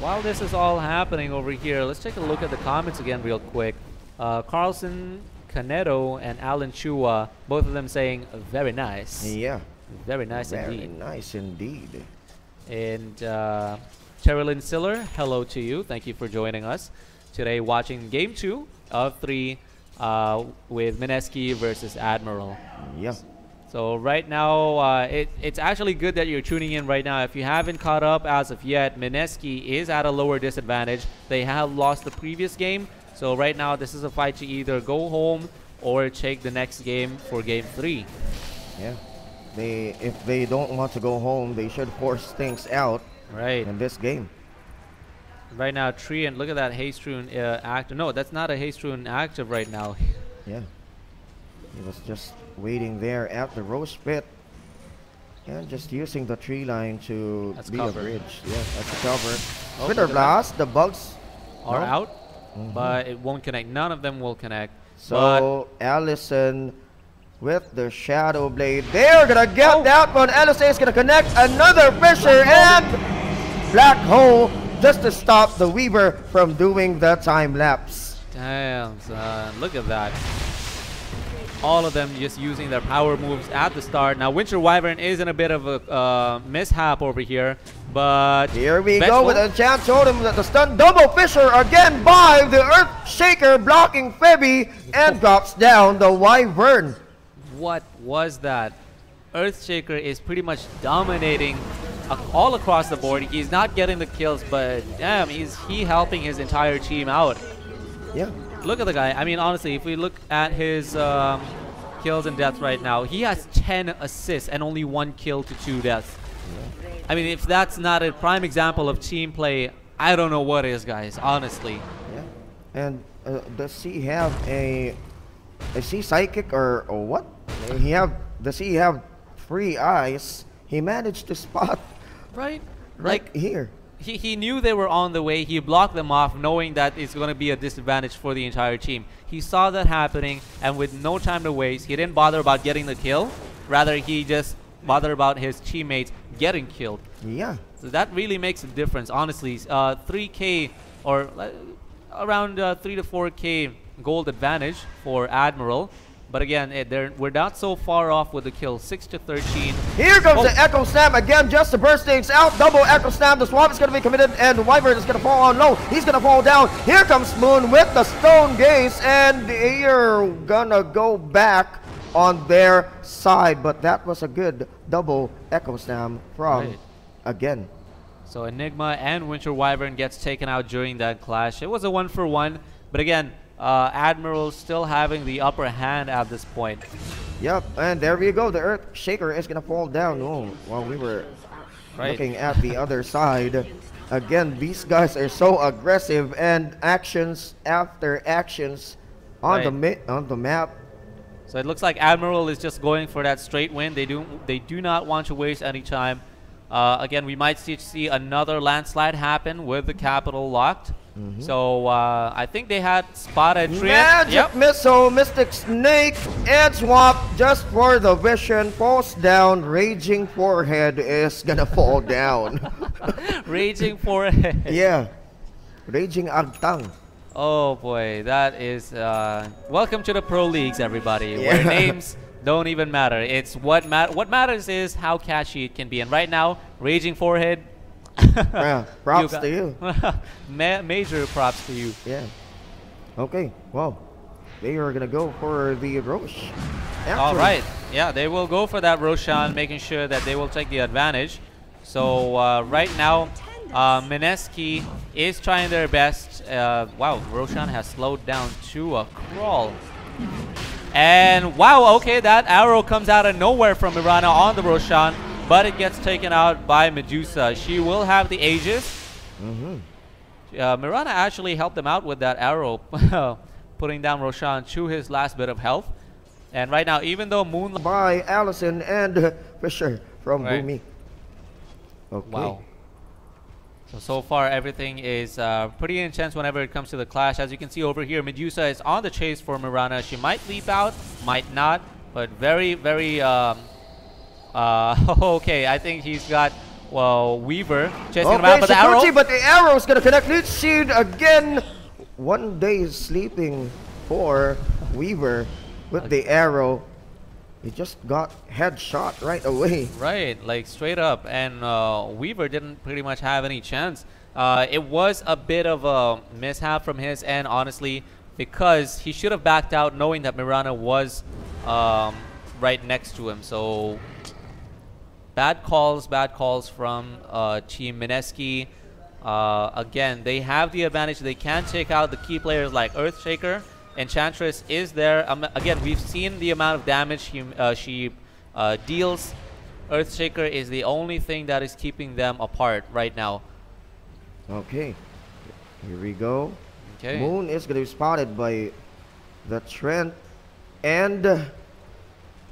while this is all happening over here, let's take a look at the comments again real quick. Carlson, Canedo, and Alan Chua, both of them saying very nice. Yeah. Very nice very indeed. Nice indeed. And Terilyn Siller, hello to you. Thank you for joining us today, watching Game 2 of 3 with Mineski versus Admiral. Yeah. So right now, it's actually good that you're tuning in right now. If you haven't caught up as of yet, Mineski is at a lower disadvantage. They have lost the previous game. So right now, this is a fight to either go home or take the next game for Game 3. Yeah. If they don't want to go home, they should force things out. Right. In this game. Right now, Tree, and look at that haste rune active. No, that's not a haste rune active right now. Yeah. He was just waiting there at the rose pit and just using the tree line to be a bridge. Yeah, that's a cover. Oh, Wither Blast, the bugs are out, but it won't connect. None of them will connect. So Allison with the Shadow Blade, they're gonna get that one. Allison is gonna connect another Fisher and Black Hole just to stop the Weaver from doing the time lapse. Damn, son, look at that. All of them just using their power moves at the start. Now Winter Wyvern is in a bit of a mishap over here, but here we go with a chance totem that the stun double Fisher again by the Earth Shaker blocking Febby and drops down the Wyvern. What was that? Earthshaker is pretty much dominating all across the board. He's not getting the kills, but damn, is he helping his entire team out. Yeah. Look at the guy. I mean, honestly, if we look at his kills and deaths right now, he has 10 assists and only 1 kill to 2 deaths. Yeah. I mean, if that's not a prime example of team play, I don't know what is, guys, honestly. Yeah. And does he have a... Is he psychic or what? Does he have 3 eyes? He managed to spot right like here. He knew they were on the way. He blocked them off, knowing that it's going to be a disadvantage for the entire team. He saw that happening, and with no time to waste, he didn't bother about getting the kill. Rather, he just bothered about his teammates getting killed. Yeah. So that really makes a difference, honestly. 3K or around 3 to 4K gold advantage for Admiral. But again, we're not so far off with the kill. 6 to 13. Here comes the Echo Slam again, just to burst things out. Double Echo Slam. The swap is going to be committed, and Wyvern is going to fall on low. He's going to fall down. Here comes Moon with the Stone Gaze, and they're going to go back on their side. But that was a good double Echo Slam from again. So Enigma and Winter Wyvern gets taken out during that clash. It was a 1-for-1, but again, Admiral still having the upper hand at this point. Yep, and there we go. The Earth Shaker is going to fall down. Oh, while we were looking at the other side. Again, these guys are so aggressive, and actions after actions on the map. So it looks like Admiral is just going for that straight win. They do not want to waste any time. Again, we might see another landslide happen with the capital locked. So I think they had spotted Trian. Magic Missile, Mystic Snake, Edge Swap just for the vision. Falls down. Raging Forehead is gonna fall down. Raging Forehead. Yeah. Raging Agtang. Oh boy, that is welcome to the pro leagues, everybody. Yeah. Where names don't even matter. It's what matters is how catchy it can be. And right now, Raging Forehead. Yeah, props to you. Major props to you. Yeah. Okay. Well, they are gonna go for the Roche. All right. Yeah, they will go for that Roshan, making sure that they will take the advantage. So right now, Mineski is trying their best. Wow, Roshan has slowed down to a crawl. And wow, okay, that arrow comes out of nowhere from Mirana on the Roshan, but it gets taken out by Medusa. She will have the Aegis. Mirana actually helped them out with that arrow, putting down Roshan to his last bit of health. And right now, even though Moonlight... By Allison and Fisher from Boomy. Okay. Wow. So far, everything is pretty intense whenever it comes to the clash. As you can see over here, Medusa is on the chase for Mirana. She might leap out, might not, but very, very... okay, I think he's got, well, Weaver chasing him out, but the arrow... But the arrow is going to connect. Lead Shield again. 1 day sleeping for Weaver with the arrow. He just got headshot right away. Right, like straight up. And Weaver didn't pretty much have any chance. It was a bit of a mishap from his end, honestly, because he should have backed out knowing that Mirana was right next to him. So bad calls from Team Mineski. Again, they have the advantage. They can take out the key players like Earthshaker. Enchantress is there. Again, we've seen the amount of damage she deals. Earthshaker is the only thing that is keeping them apart right now. Okay, here we go. Okay. Moon is going to be spotted by the Trent, and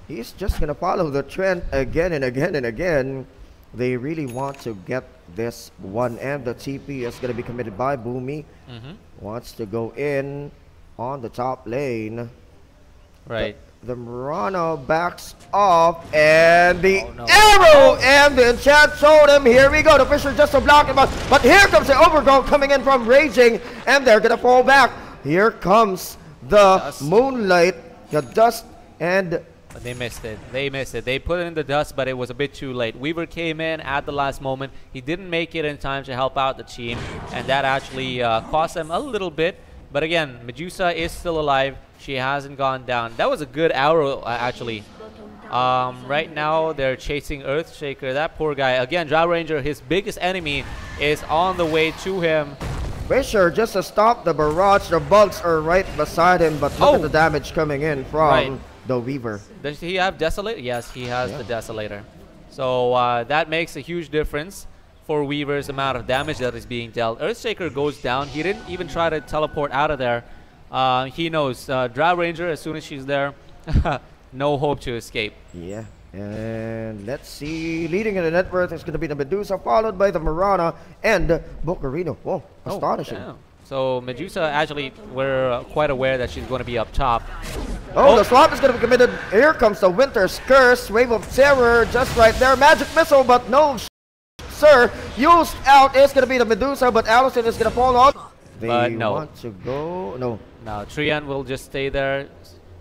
he's just going to follow the Trent again and again and again. They really want to get this one, and the TP is going to be committed by Boomy. Wants to go in on the top lane. Right. The Mirana backs off, and the arrow and the enchant showed him. Here we go. The Fisher just to block him out. But here comes the overgrowth coming in from Raging, and they're going to fall back. Here comes the Moonlight, the dust, and... But they missed it. They missed it. They put it in the dust, but it was a bit too late. Weaver came in at the last moment. He didn't make it in time to help out the team, and that actually cost them a little bit. But again, Medusa is still alive. She hasn't gone down. That was a good arrow, actually. Right now, they're chasing Earthshaker. That poor guy. Again, Drow Ranger, his biggest enemy, is on the way to him. Fisher just to stop the barrage. The bugs are right beside him, but look at the damage coming in from the Weaver. Does he have Desolator? Yes, he has the Desolator. So that makes a huge difference for Weaver's amount of damage that is being dealt. Earthshaker goes down. He didn't even try to teleport out of there. He knows Drow Ranger, as soon as she's there, no hope to escape. Yeah, and let's see. Leading in the net worth is going to be the Medusa, followed by the Mirana and Bocarino. Whoa, astonishing. Damn. So Medusa, actually, we're quite aware that she's going to be up top. The swap is going to be committed. Here comes the Winter's Curse. Wave of Terror just right there. Magic Missile, but no, sir. Used out is going to be the Medusa, but Allison is going to fall off. They want to go. No, Trian will just stay there.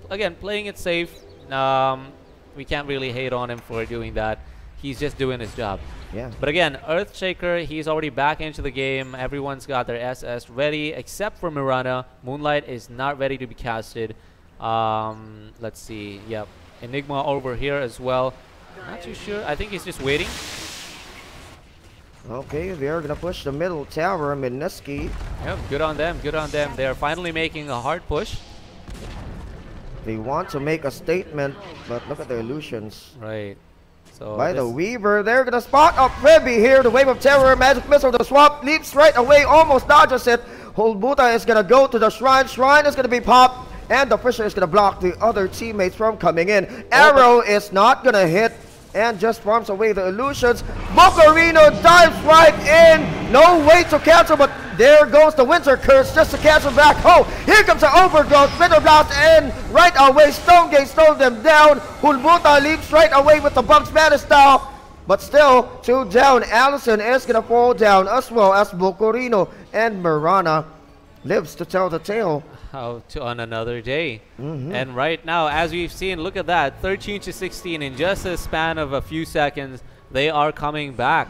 Again, playing it safe. We can't really hate on him for doing that. He's just doing his job. Yeah. But again, Earthshaker, he's already back into the game. Everyone's got their SS ready, except for Mirana. Moonlight is not ready to be casted. Let's see. Yep. Enigma over here as well. Not too sure. I think he's just waiting. Okay, they're going to push the middle tower. Mineski. Yep, good on them. Good on them. They're finally making a hard push. They want to make a statement, but look at the illusions. Right. So by the Weaver, they're going to spot up Febby here. The Wave of Terror, Magic Missile, the swap leaps right away, almost dodges it. Holbuta is going to go to the Shrine. Shrine is going to be popped, and the Fisher is going to block the other teammates from coming in. Arrow is not going to hit, and just farms away the illusions. Bocarino dives right in. No way to cancel, but there goes the Winter Curse just to cancel back. Oh, here comes the Overgrowth. Spinner Blast and right away Stone Gate stole them down. Hulbuta leaps right away with the Bugs Banner style. But still, 2 down. Allison is going to fall down as well as Bocorino, and Marana lives to tell the tale. How to on another day. And right now, as we've seen, look at that, 13-16 in just a span of a few seconds. They are coming back.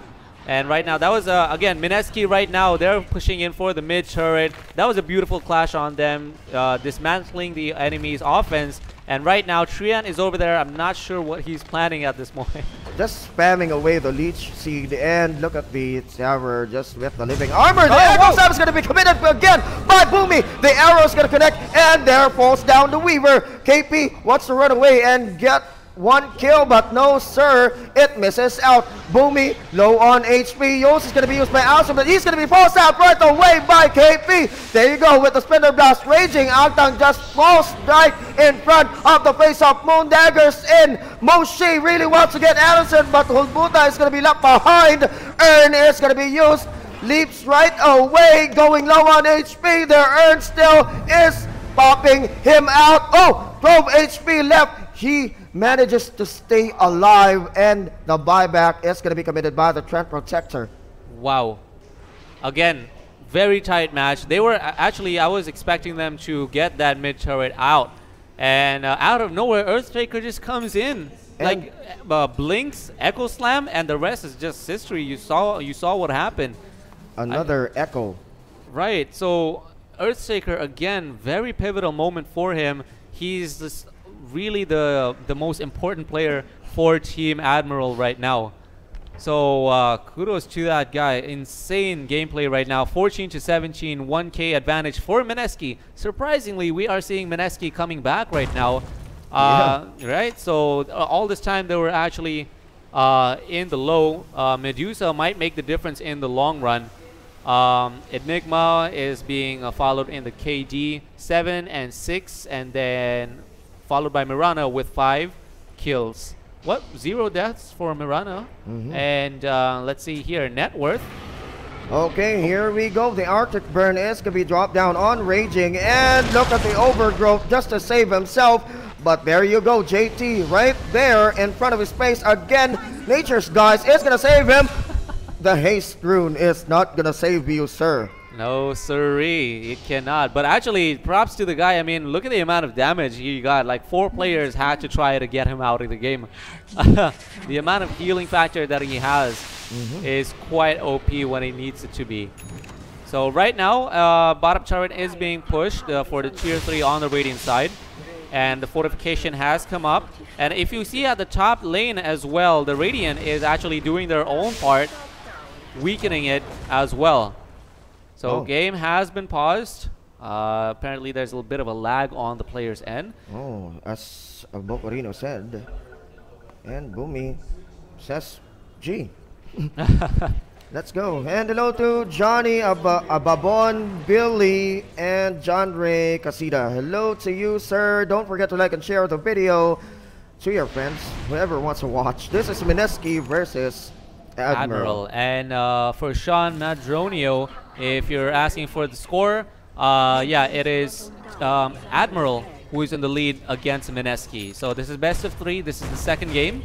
And right now, that was, again, Mineski right now, they're pushing in for the mid turret. That was a beautiful clash on them, dismantling the enemy's offense. And right now, Trian is over there. I'm not sure what he's planning at this moment. Just spamming away the Leech Seed, and look at the tower just with the living armor. The Echo Stab is going to be committed again by Boomy. The arrow is going to connect, and there falls down the Weaver. KP wants to run away and get 1 kill, but no sir, it misses out. Boomy low on HP. Yos is going to be used by Alson, but he's going to be forced out right away by KP. There you go with the Spinner Blast raging. Altang just falls right in front of the face of Moondaggers in. Moshi really wants to get Allison, but Hulbuta is going to be left behind. Earn is going to be used. Leaps right away, going low on HP. Their Earn still is popping him out. Oh, 12 HP left. He manages to stay alive, and the buyback is going to be committed by the Trent Protector. Wow. Again, very tight match. They were actually, I was expecting them to get that mid turret out. And out of nowhere, Earthshaker just comes in. And like blinks, Echo Slam, and the rest is just history. You saw what happened. Another Echo. Right. So Earthshaker, again, very pivotal moment for him. He's this really the most important player for Team Admiral right now. So kudos to that guy. Insane gameplay right now. 14-17, 1K advantage for Mineski. Surprisingly, we are seeing Mineski coming back right now. Right? So all this time they were actually in the low. Medusa might make the difference in the long run. Enigma is being followed in the KD 7 and 6, and then followed by Mirana with 5 kills. What? 0 deaths for Mirana. And let's see here, net worth. Okay, here we go. The Arctic Burn is going to be dropped down on Raging, and look at the Overgrowth just to save himself. But there you go, JT right there in front of his face again. Nature's Guys is going to save him. The Haste Rune is not going to save you, sir. No siree, it cannot. But actually, props to the guy. I mean, look at the amount of damage he got. Like 4 players had to try to get him out of the game. The amount of healing factor that he has is quite OP when he needs it to be. So right now, bottom turret is being pushed for the tier 3 on the Radiant side. And the fortification has come up. And if you see at the top lane as well, the Radiant is actually doing their own part, weakening it as well. So game has been paused. Apparently there's a little bit of a lag on the player's end. Oh, as Bocorino said. And Boomy says G. Let's go. And hello to Johnny Ababon, Billy, and John Ray Casida. Hello to you, sir. Don't forget to like and share the video to your friends, whoever wants to watch. This is Mineski versus Admiral. And for Sean Madronio, if you're asking for the score, yeah, it is Admiral who is in the lead against Mineski. So this is best of 3. This is the second game.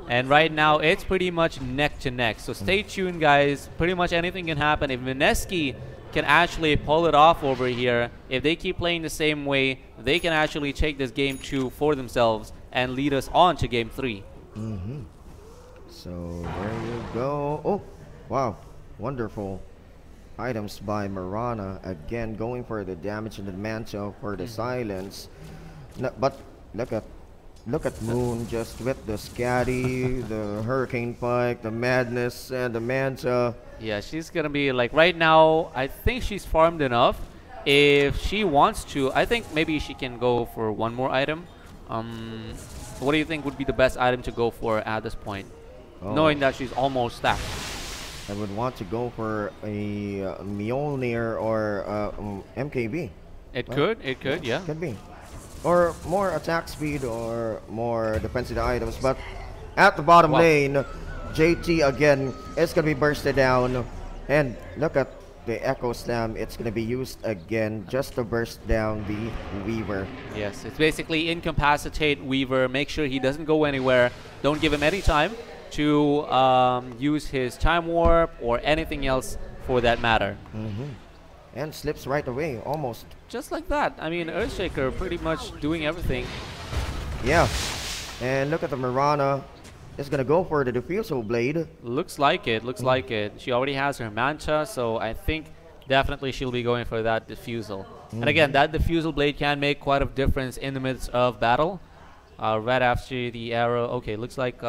And right now, it's pretty much neck to neck. So stay tuned, guys. Pretty much anything can happen. If Mineski can actually pull it off over here, if they keep playing the same way, they can actually take this game 2 for themselves and lead us on to game 3. So there you go. Oh, wow. Wonderful items by Marana. Again, going for the damage and the mantle for the silence. No, but look at Moon just with the Scatty, the Hurricane Pike, the Madness, and the Manta. Yeah, she's gonna be like, right now, I think she's farmed enough. If she wants to, I think maybe she can go for one more item. What do you think would be the best item to go for at this point? Knowing that she's almost stacked. I would want to go for a Mjolnir or MKB. It could, yeah. Could be. Or more attack speed or more defensive items. But at the bottom lane, JT again is going to be bursted down. And look at the Echo Slam, it's going to be used again just to burst down the Weaver. Yes, it's basically incapacitate Weaver, make sure he doesn't go anywhere, don't give him any time to use his Time Warp or anything else for that matter. And slips right away, almost. Just like that. I mean, Earthshaker pretty much doing everything. Yeah. And look at the Mirana. Is going to go for the Diffusal Blade. Looks like it, looks like it. She already has her Manta, so I think definitely she'll be going for that Diffusal. And again, that Diffusal Blade can make quite a difference in the midst of battle. Right after the arrow. Okay, looks like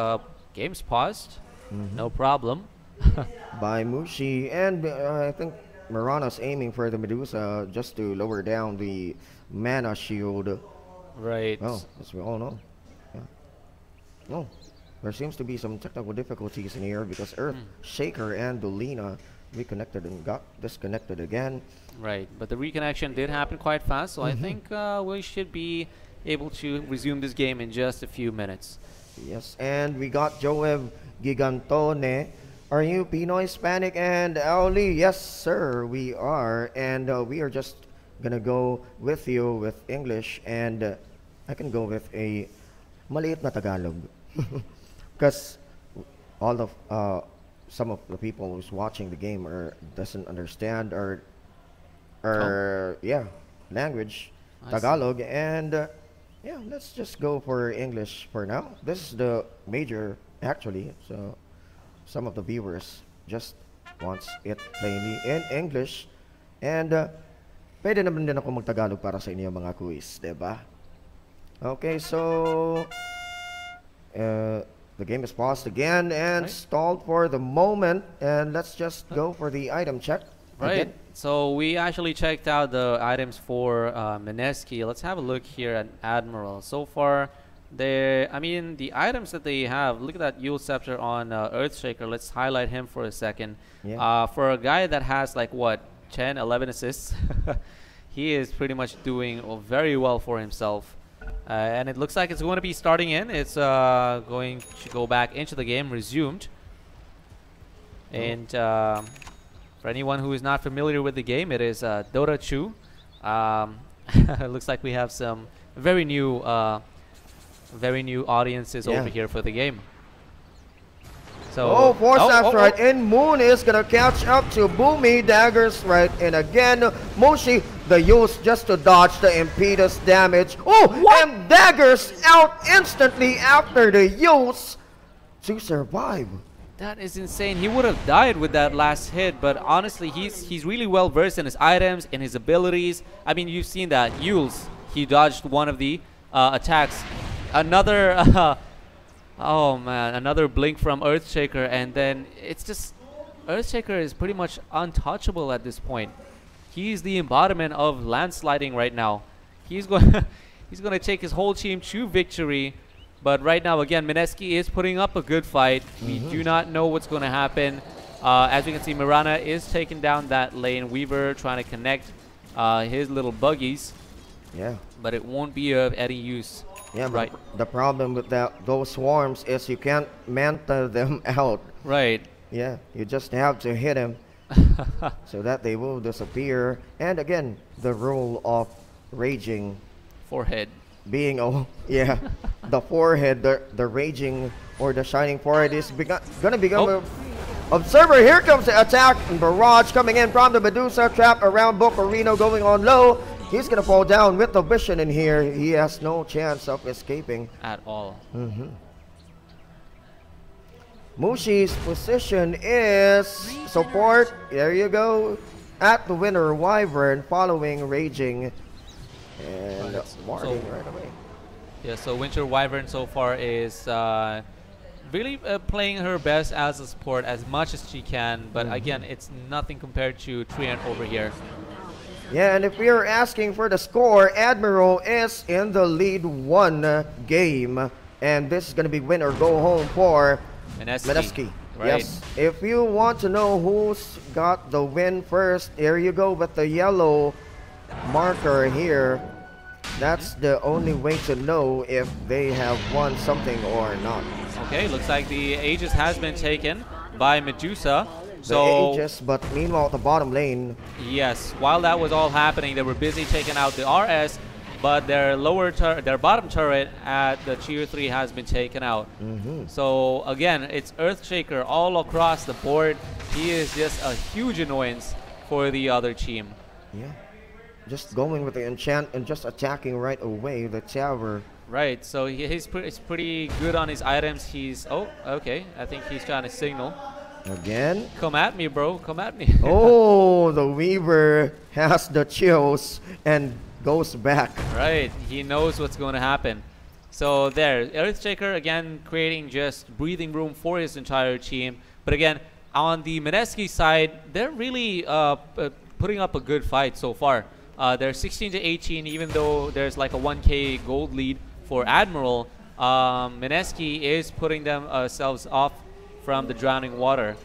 game's paused. No problem. By Mushi. And I think Mirana's aiming for the Medusa just to lower down the mana shield. Right. Oh, as we all know. Yeah. Oh. There seems to be some technical difficulties in here because Earthshaker and Dolina reconnected and got disconnected again. Right, but the reconnection did happen quite fast, so I think we should be able to resume this game in just a few minutes. Yes, and we got Joev Gigantone. Are you Pinoy, Hispanic, and Owlee? Yes, sir, we are. And we are just gonna go with you with English, and I can go with a maliit na Tagalog. Because all of some of the people who's watching the game doesn't understand our language, Tagalog, and yeah, let's just go for English for now. This is the major actually, so some of the viewers just wants it plainly in English, and pwede naman din ako mag-Tagalog para sa inyo mga quiz, diba? Okay, so the game is paused again and stalled for the moment, and let's just go for the item check. Right. So we actually checked out the items for Mineski. Let's have a look here at Admiral. So far, the items that they have. Look at that Yule Scepter on Earthshaker. Let's highlight him for a second. Yeah. For a guy that has like what 10, 11 assists, he is pretty much doing very well for himself. And it looks like it's going to be starting in. It's going to go back into the game, resumed. And for anyone who is not familiar with the game, it is Dota 2. It looks like we have some very new audiences over here for the game. So force right in. Moon is gonna catch up to Boomy. Daggers right in again. Moshi the use just to dodge the impetus damage. And Daggers out instantly after the use to survive. That is insane. He would have died with that last hit, but honestly, he's really well versed in his items, in his abilities. I mean, you've seen that. Yules, he dodged one of the attacks. Another oh man, another blink from Earthshaker, and then it's just Earthshaker is pretty much untouchable at this point. He's the embodiment of landsliding right now. He's going to take his whole team to victory. But right now, again, Mineski is putting up a good fight. We do not know what's going to happen. As we can see, Mirana is taking down that lane. Weaver trying to connect his little buggies. Yeah. But it won't be of any use. Yeah, right. The problem with those swarms is you can't manta them out. Right. Yeah, you just have to hit them so that they will disappear. And again, the rule of raging forehead. Being the forehead, the raging or the shining forehead is gonna become a observer. Here comes the attack and barrage coming in from the Medusa, trap around Bocarino going on low. He's gonna fall down with the vision in here. He has no chance of escaping at all. Mushi's position is support. There you go. At the winner Wyvern, following raging. And Martin right away. Yeah, so Winter Wyvern so far is really playing her best as a support as much as she can, but again, it's nothing compared to Treant over here. Yeah, and if we are asking for the score, Admiral is in the lead 1 game, and this is going to be win or go home for Mineski. Right. Yes. If you want to know who's got the win first, here you go with the yellow marker here. That's the only way to know if they have won something or not. Okay, looks like the Aegis has been taken by Medusa. So Aegis, but meanwhile at the bottom lane, yes, while that was all happening, they were busy taking out the RS, but their their bottom turret at the tier 3 has been taken out. So again, it's Earthshaker all across the board. He is just a huge annoyance for the other team. yeah, just going with the enchant and just attacking right away the tower. Right, so he's pretty good on his items. He's, oh, okay, I think he's trying to signal. Again. Come at me, bro, come at me. Oh, the Weaver has the chills and goes back. Right, he knows what's going to happen. So there, Earthshaker again creating just breathing room for his entire team. But again, on the Mineski side, they're really putting up a good fight so far. They're 16 to 18, even though there's like a 1k gold lead for Admiral. Mineski is putting themselves off from the drowning water.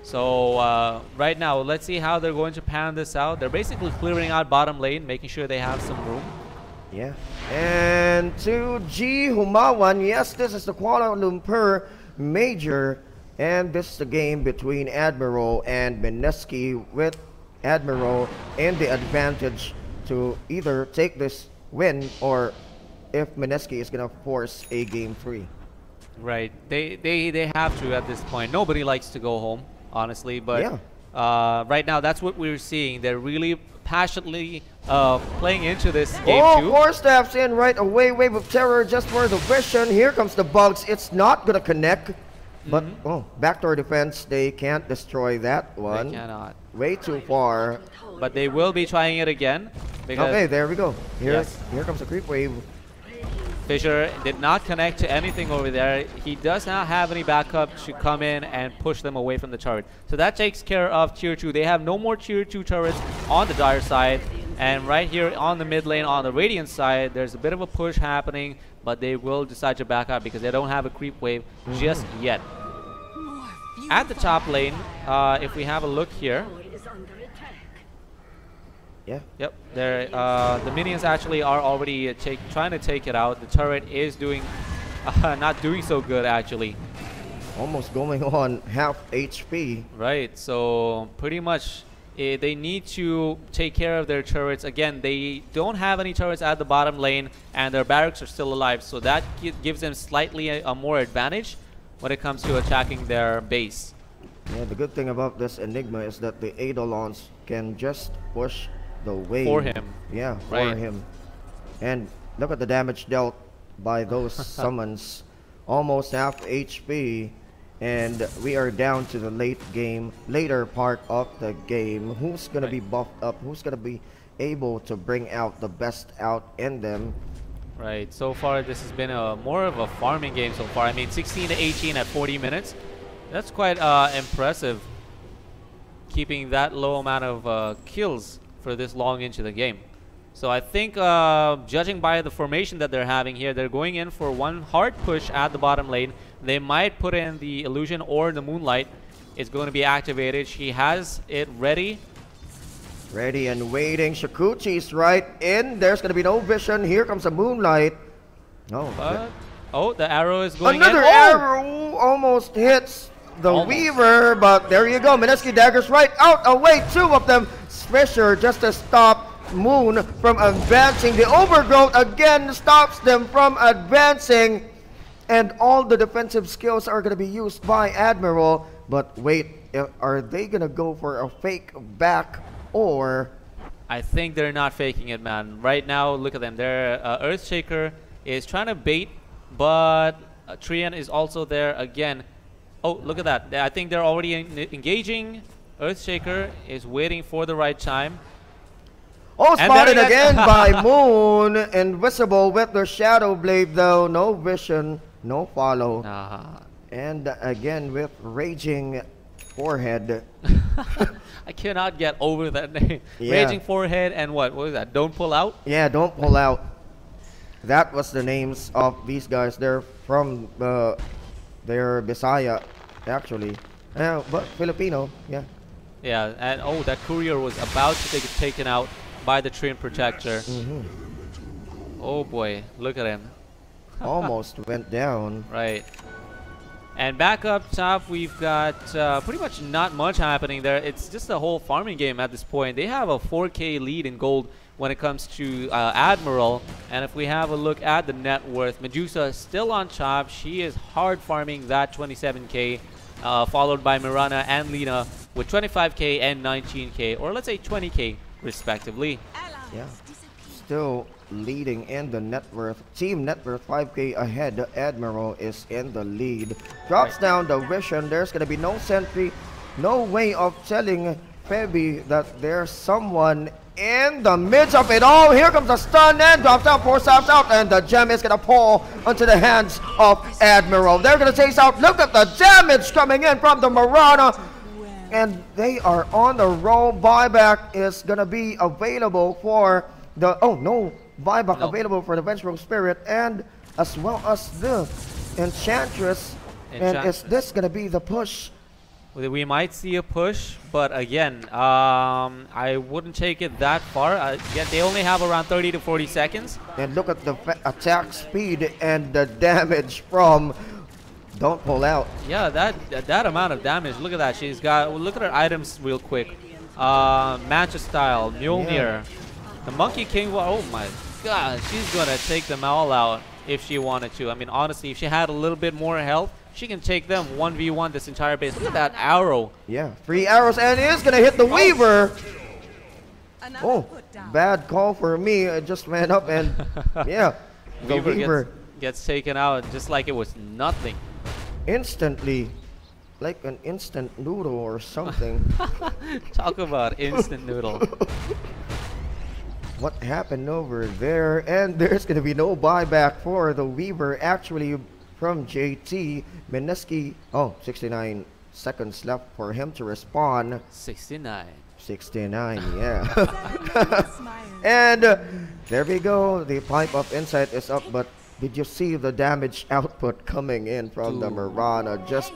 So right now, let's see how they're going to pan this out. They're basically clearing out bottom lane, making sure they have some room. Yeah. And to G Humawan, yes, this is the Kuala Lumpur Major. And this is the game between Admiral and Mineski, with Admiral in the advantage to either take this win or if Mineski is going to force a game 3. Right. They have to at this point. Nobody likes to go home, honestly. But yeah. Right now, that's what we're seeing. They're really passionately playing into this game too. 4 steps in right away. Wave of Terror just for the vision. Here comes the bugs. It's not going to connect. But, oh, backdoor defense. They can't destroy that one. They cannot. Way too far. But they will be trying it again. Okay, there we go. Here comes the creep wave. Fissure did not connect to anything over there. He does not have any backup to come in and push them away from the turret. So that takes care of tier 2. They have no more tier 2 turrets on the Dire side. And right here on the mid lane on the Radiant side, there's a bit of a push happening, but they will decide to back up because they don't have a creep wave just yet. At the top lane, if we have a look here. Yeah. Yep. There, the minions actually are already trying to take it out. The turret is doing, not doing so good actually. Almost going on half HP. Right. So pretty much, they need to take care of their turrets. Again, they don't have any turrets at the bottom lane, and their barracks are still alive. So that gives them slightly a more advantage when it comes to attacking their base. Yeah. The good thing about this Enigma is that the Eidolons can just push the wave for him. Yeah, for him. And look at the damage dealt by those summons. Almost half HP, and we are down to the later part of the game. Who's gonna be buffed up? Who's gonna be able to bring out the best out in them? Right. So far, this has been more of a farming game so far. I mean, 16 to 18 at 40 minutes. That's quite impressive, keeping that low amount of kills for this long into the game. So I think, judging by the formation that they're having here, they're going in for one hard push at the bottom lane. They might put in the illusion or the moonlight. It's going to be activated. She has it ready. Ready and waiting. Shikuchi's right in. There's going to be no vision. Here comes the moonlight. Oh, oh, the arrow is going another in. Arrow almost hits the Weaver, but there you go. Mineski daggers right out. Away, 2 of them. Fissure just to stop Moon from advancing. The Overgrowth again stops them from advancing. And all the defensive skills are going to be used by Admiral. But wait, are they going to go for a fake back or... I think they're not faking it, man. Right now, look at them. Their Earthshaker is trying to bait, but Trian is also there again. Oh, look at that. I think they're already engaging. Earthshaker is waiting for the right time. Oh, spotted again by Moon. Invisible with the Shadow Blade though. No vision, no follow. And again with Raging Forehead. I cannot get over that name. Yeah. Raging Forehead and what was that? Don't pull out? Yeah, don't pull out. That was the names of these guys. They're from they're Bisaya actually. But Filipino, yeah. Yeah, and oh, that courier was about to get taken out by the Treant Protector. Oh boy, look at him. Almost went down. Right. And back up top, we've got pretty much not much happening there. It's just a whole farming game at this point. They have a 4K lead in gold when it comes to Admiral. And if we have a look at the net worth, Medusa is still on top. She is hard farming that 27K, followed by Mirana and Lena with 25K and 19K, or let's say 20K respectively. Yeah, still leading in the net worth. Team net worth 5K ahead. The Admiral is in the lead. Drops down the vision. There's gonna be no sentry, no way of telling Feby that there's someone in the midst of it all. Here comes the stun and drops down, 4 stabs out, and the gem is gonna fall onto the hands of Admiral. They're gonna chase out. Look at the damage coming in from the Mirana, and they are on the roll. Buyback is gonna be available for the buyback available for the Vengeful Spirit, and as well as the Enchantress. And is this gonna be the push? We might see a push, but again, I wouldn't take it that far. Again, they only have around 30 to 40 seconds. And look at the attack speed and the damage from Don't Pull Out. Yeah, that amount of damage. Look at that. She's got. Look at her items real quick. Matcha style, Mjolnir, the Monkey King. Oh my God, she's gonna take them all out if she wanted to. I mean, honestly, if she had a little bit more health, she can take them 1v1 this entire base. Look at that arrow. Yeah, 3 arrows, and it is gonna hit the Weaver. Oh, bad call for me. It just ran up and yeah, the Weaver gets taken out just like it was nothing. Instantly, like an instant noodle or something. Talk about instant noodle. What happened over there? And there's gonna be no buyback for the Weaver. Actually, from JT, Mineski. Oh, 69 seconds left for him to respawn. 69. 69, yeah. And there we go. The Pipe of Insight is up, but did you see the damage output coming in from the Mirana? Just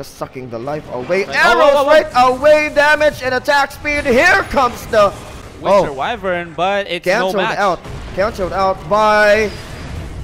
sucking the life away. Arrows right away. Damage and attack speed. Here comes the Winter Wyvern, but it's no match. Cancelled out by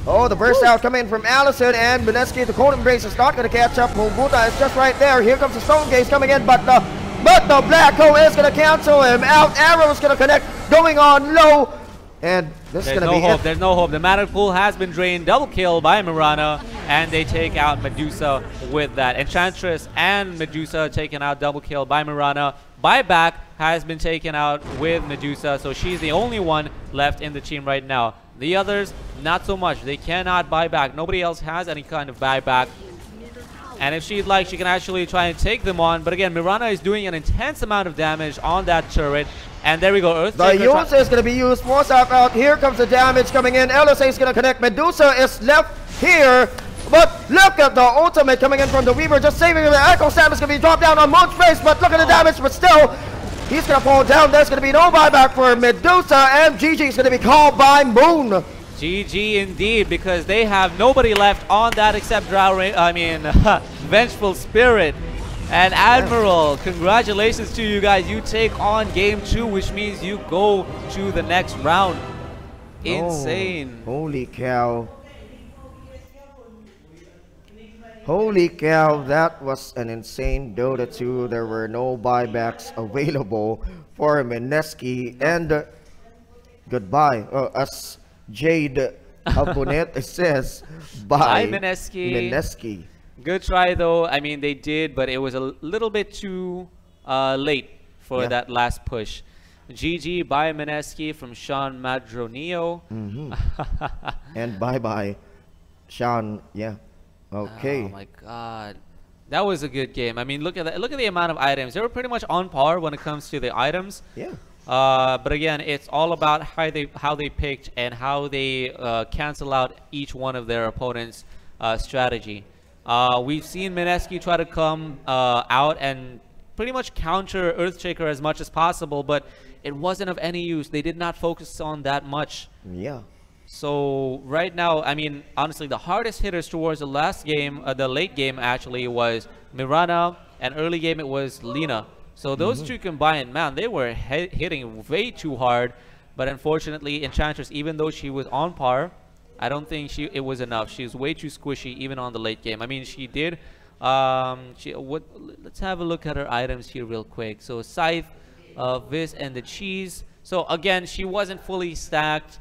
the burst out coming in from Allison, and Mineski. The Cold Embrace is not going to catch up. Mubuta is just right there. Here comes the Stone Gaze coming in, but the Black Hole is going to cancel him out. Arrow is going to connect, going on low, and this is going to be it. There's no hope. The mana pool has been drained. Double kill by Mirana, and they take out Medusa with that. Enchantress and Medusa taken out. Double kill by Mirana. Buyback has been taken out with Medusa, so she's the only one left in the team right now. The others, not so much. They cannot buy back. Nobody else has any kind of buyback. And if she'd like, she can actually try and take them on. But again, Mirana is doing an intense amount of damage on that turret. And there we go. Earthshaker. The Yulsa is going to be used. Force out. Here comes the damage coming in. LSA is going to connect. Medusa is left here. But look at the ultimate coming in from the Weaver. Just saving the Echo Stab is going to be dropped down on Moon's face. But look at the damage. But still, he's going to fall down. There's going to be no buyback for Medusa. And GG is going to be called by Moon. GG indeed, because they have nobody left on that except Vengeful Spirit. And Admiral, congratulations to you guys. You take on game 2, which means you go to the next round. Insane. Holy cow. Holy cow, that was an insane Dota 2. There were no buybacks available for Mineski. And goodbye. As Jade Aponet says, bye Mineski. Good try though. I mean, they did, but it was a little bit too late for that last push. GG, bye Mineski from Sean Madronio. And bye Sean. Yeah. Okay. Oh my God, that was a good game. I mean, look at that. Look at the amount of items. They were pretty much on par when it comes to the items. Yeah. But again, it's all about how they picked and how they cancel out each one of their opponents' strategy. We've seen Mineski try to come out and pretty much counter Earthshaker as much as possible, but it wasn't of any use. They did not focus on that much. Yeah. So right now, I mean, honestly, the hardest hitters towards the last game, the late game actually, was Mirana, and early game it was Lena. So those two combined, man, they were hitting way too hard. But unfortunately, Enchantress, even though she was on par, I don't think it was enough. She was way too squishy even on the late game. I mean, she did. Let's have a look at her items here real quick. So Scythe, Vis, and the Cheese. So again, she wasn't fully stacked.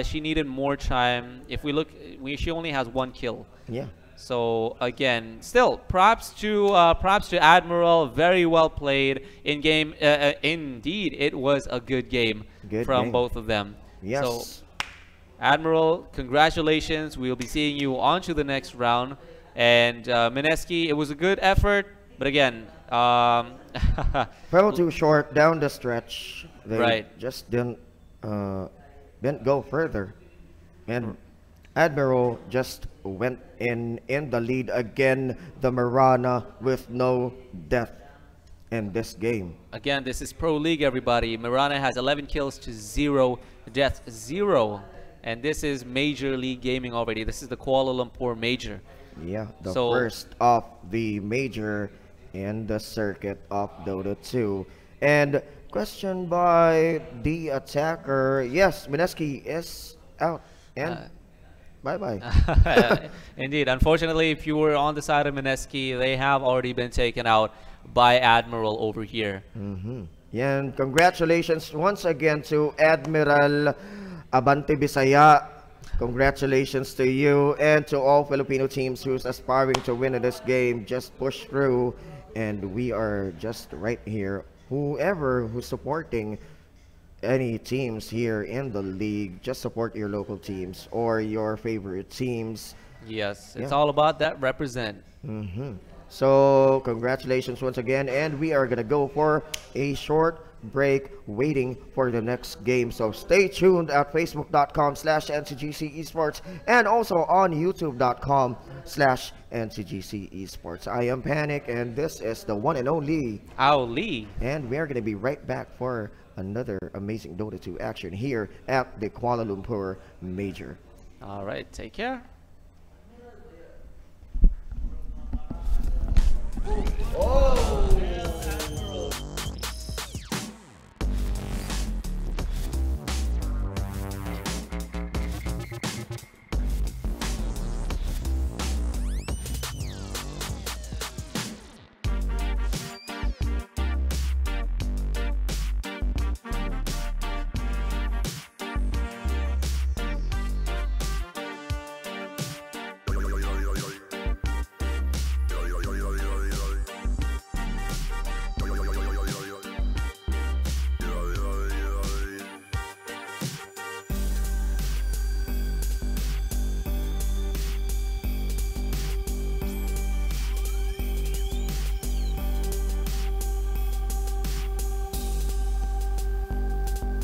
She needed more time. If we look, she only has 1 kill. Yeah. So again, still props to Admiral. Very well played in game. Indeed, it was a good game from both of them. Yes. So Admiral, congratulations. We'll be seeing you on to the next round. And Mineski, it was a good effort, but again, fell too short down the stretch. They just didn't go further, and Admiral just went in the lead again. The Marana with no death in this game. Again, this is Pro League, everybody. Marana has 11 kills to 0 death, 0. And this is Major League Gaming already. This is the Kuala Lumpur Major. Yeah, the first of the major in the circuit of Dota 2. And question by the attacker. Yes, Mineski is out. And bye-bye. Indeed. Unfortunately, if you were on the side of Mineski, they have already been taken out by Admiral over here. Yeah, and congratulations once again to Admiral Abante Bisaya. Congratulations to you and to all Filipino teams who's aspiring to win in this game. Just push through, and we are just right here. Whoever who's supporting any teams here in the league, just support your local teams or your favorite teams. Yes, it's all about that represent. So congratulations once again, and we are gonna go for a short break waiting for the next game. So stay tuned at facebook.com/ncgc esports and also on youtube.com/ncgc esports. I am Pann1k, and this is the one and only Owlee, and we are going to be right back for another amazing Dota 2 action here at the Kuala Lumpur Major. All right, take care.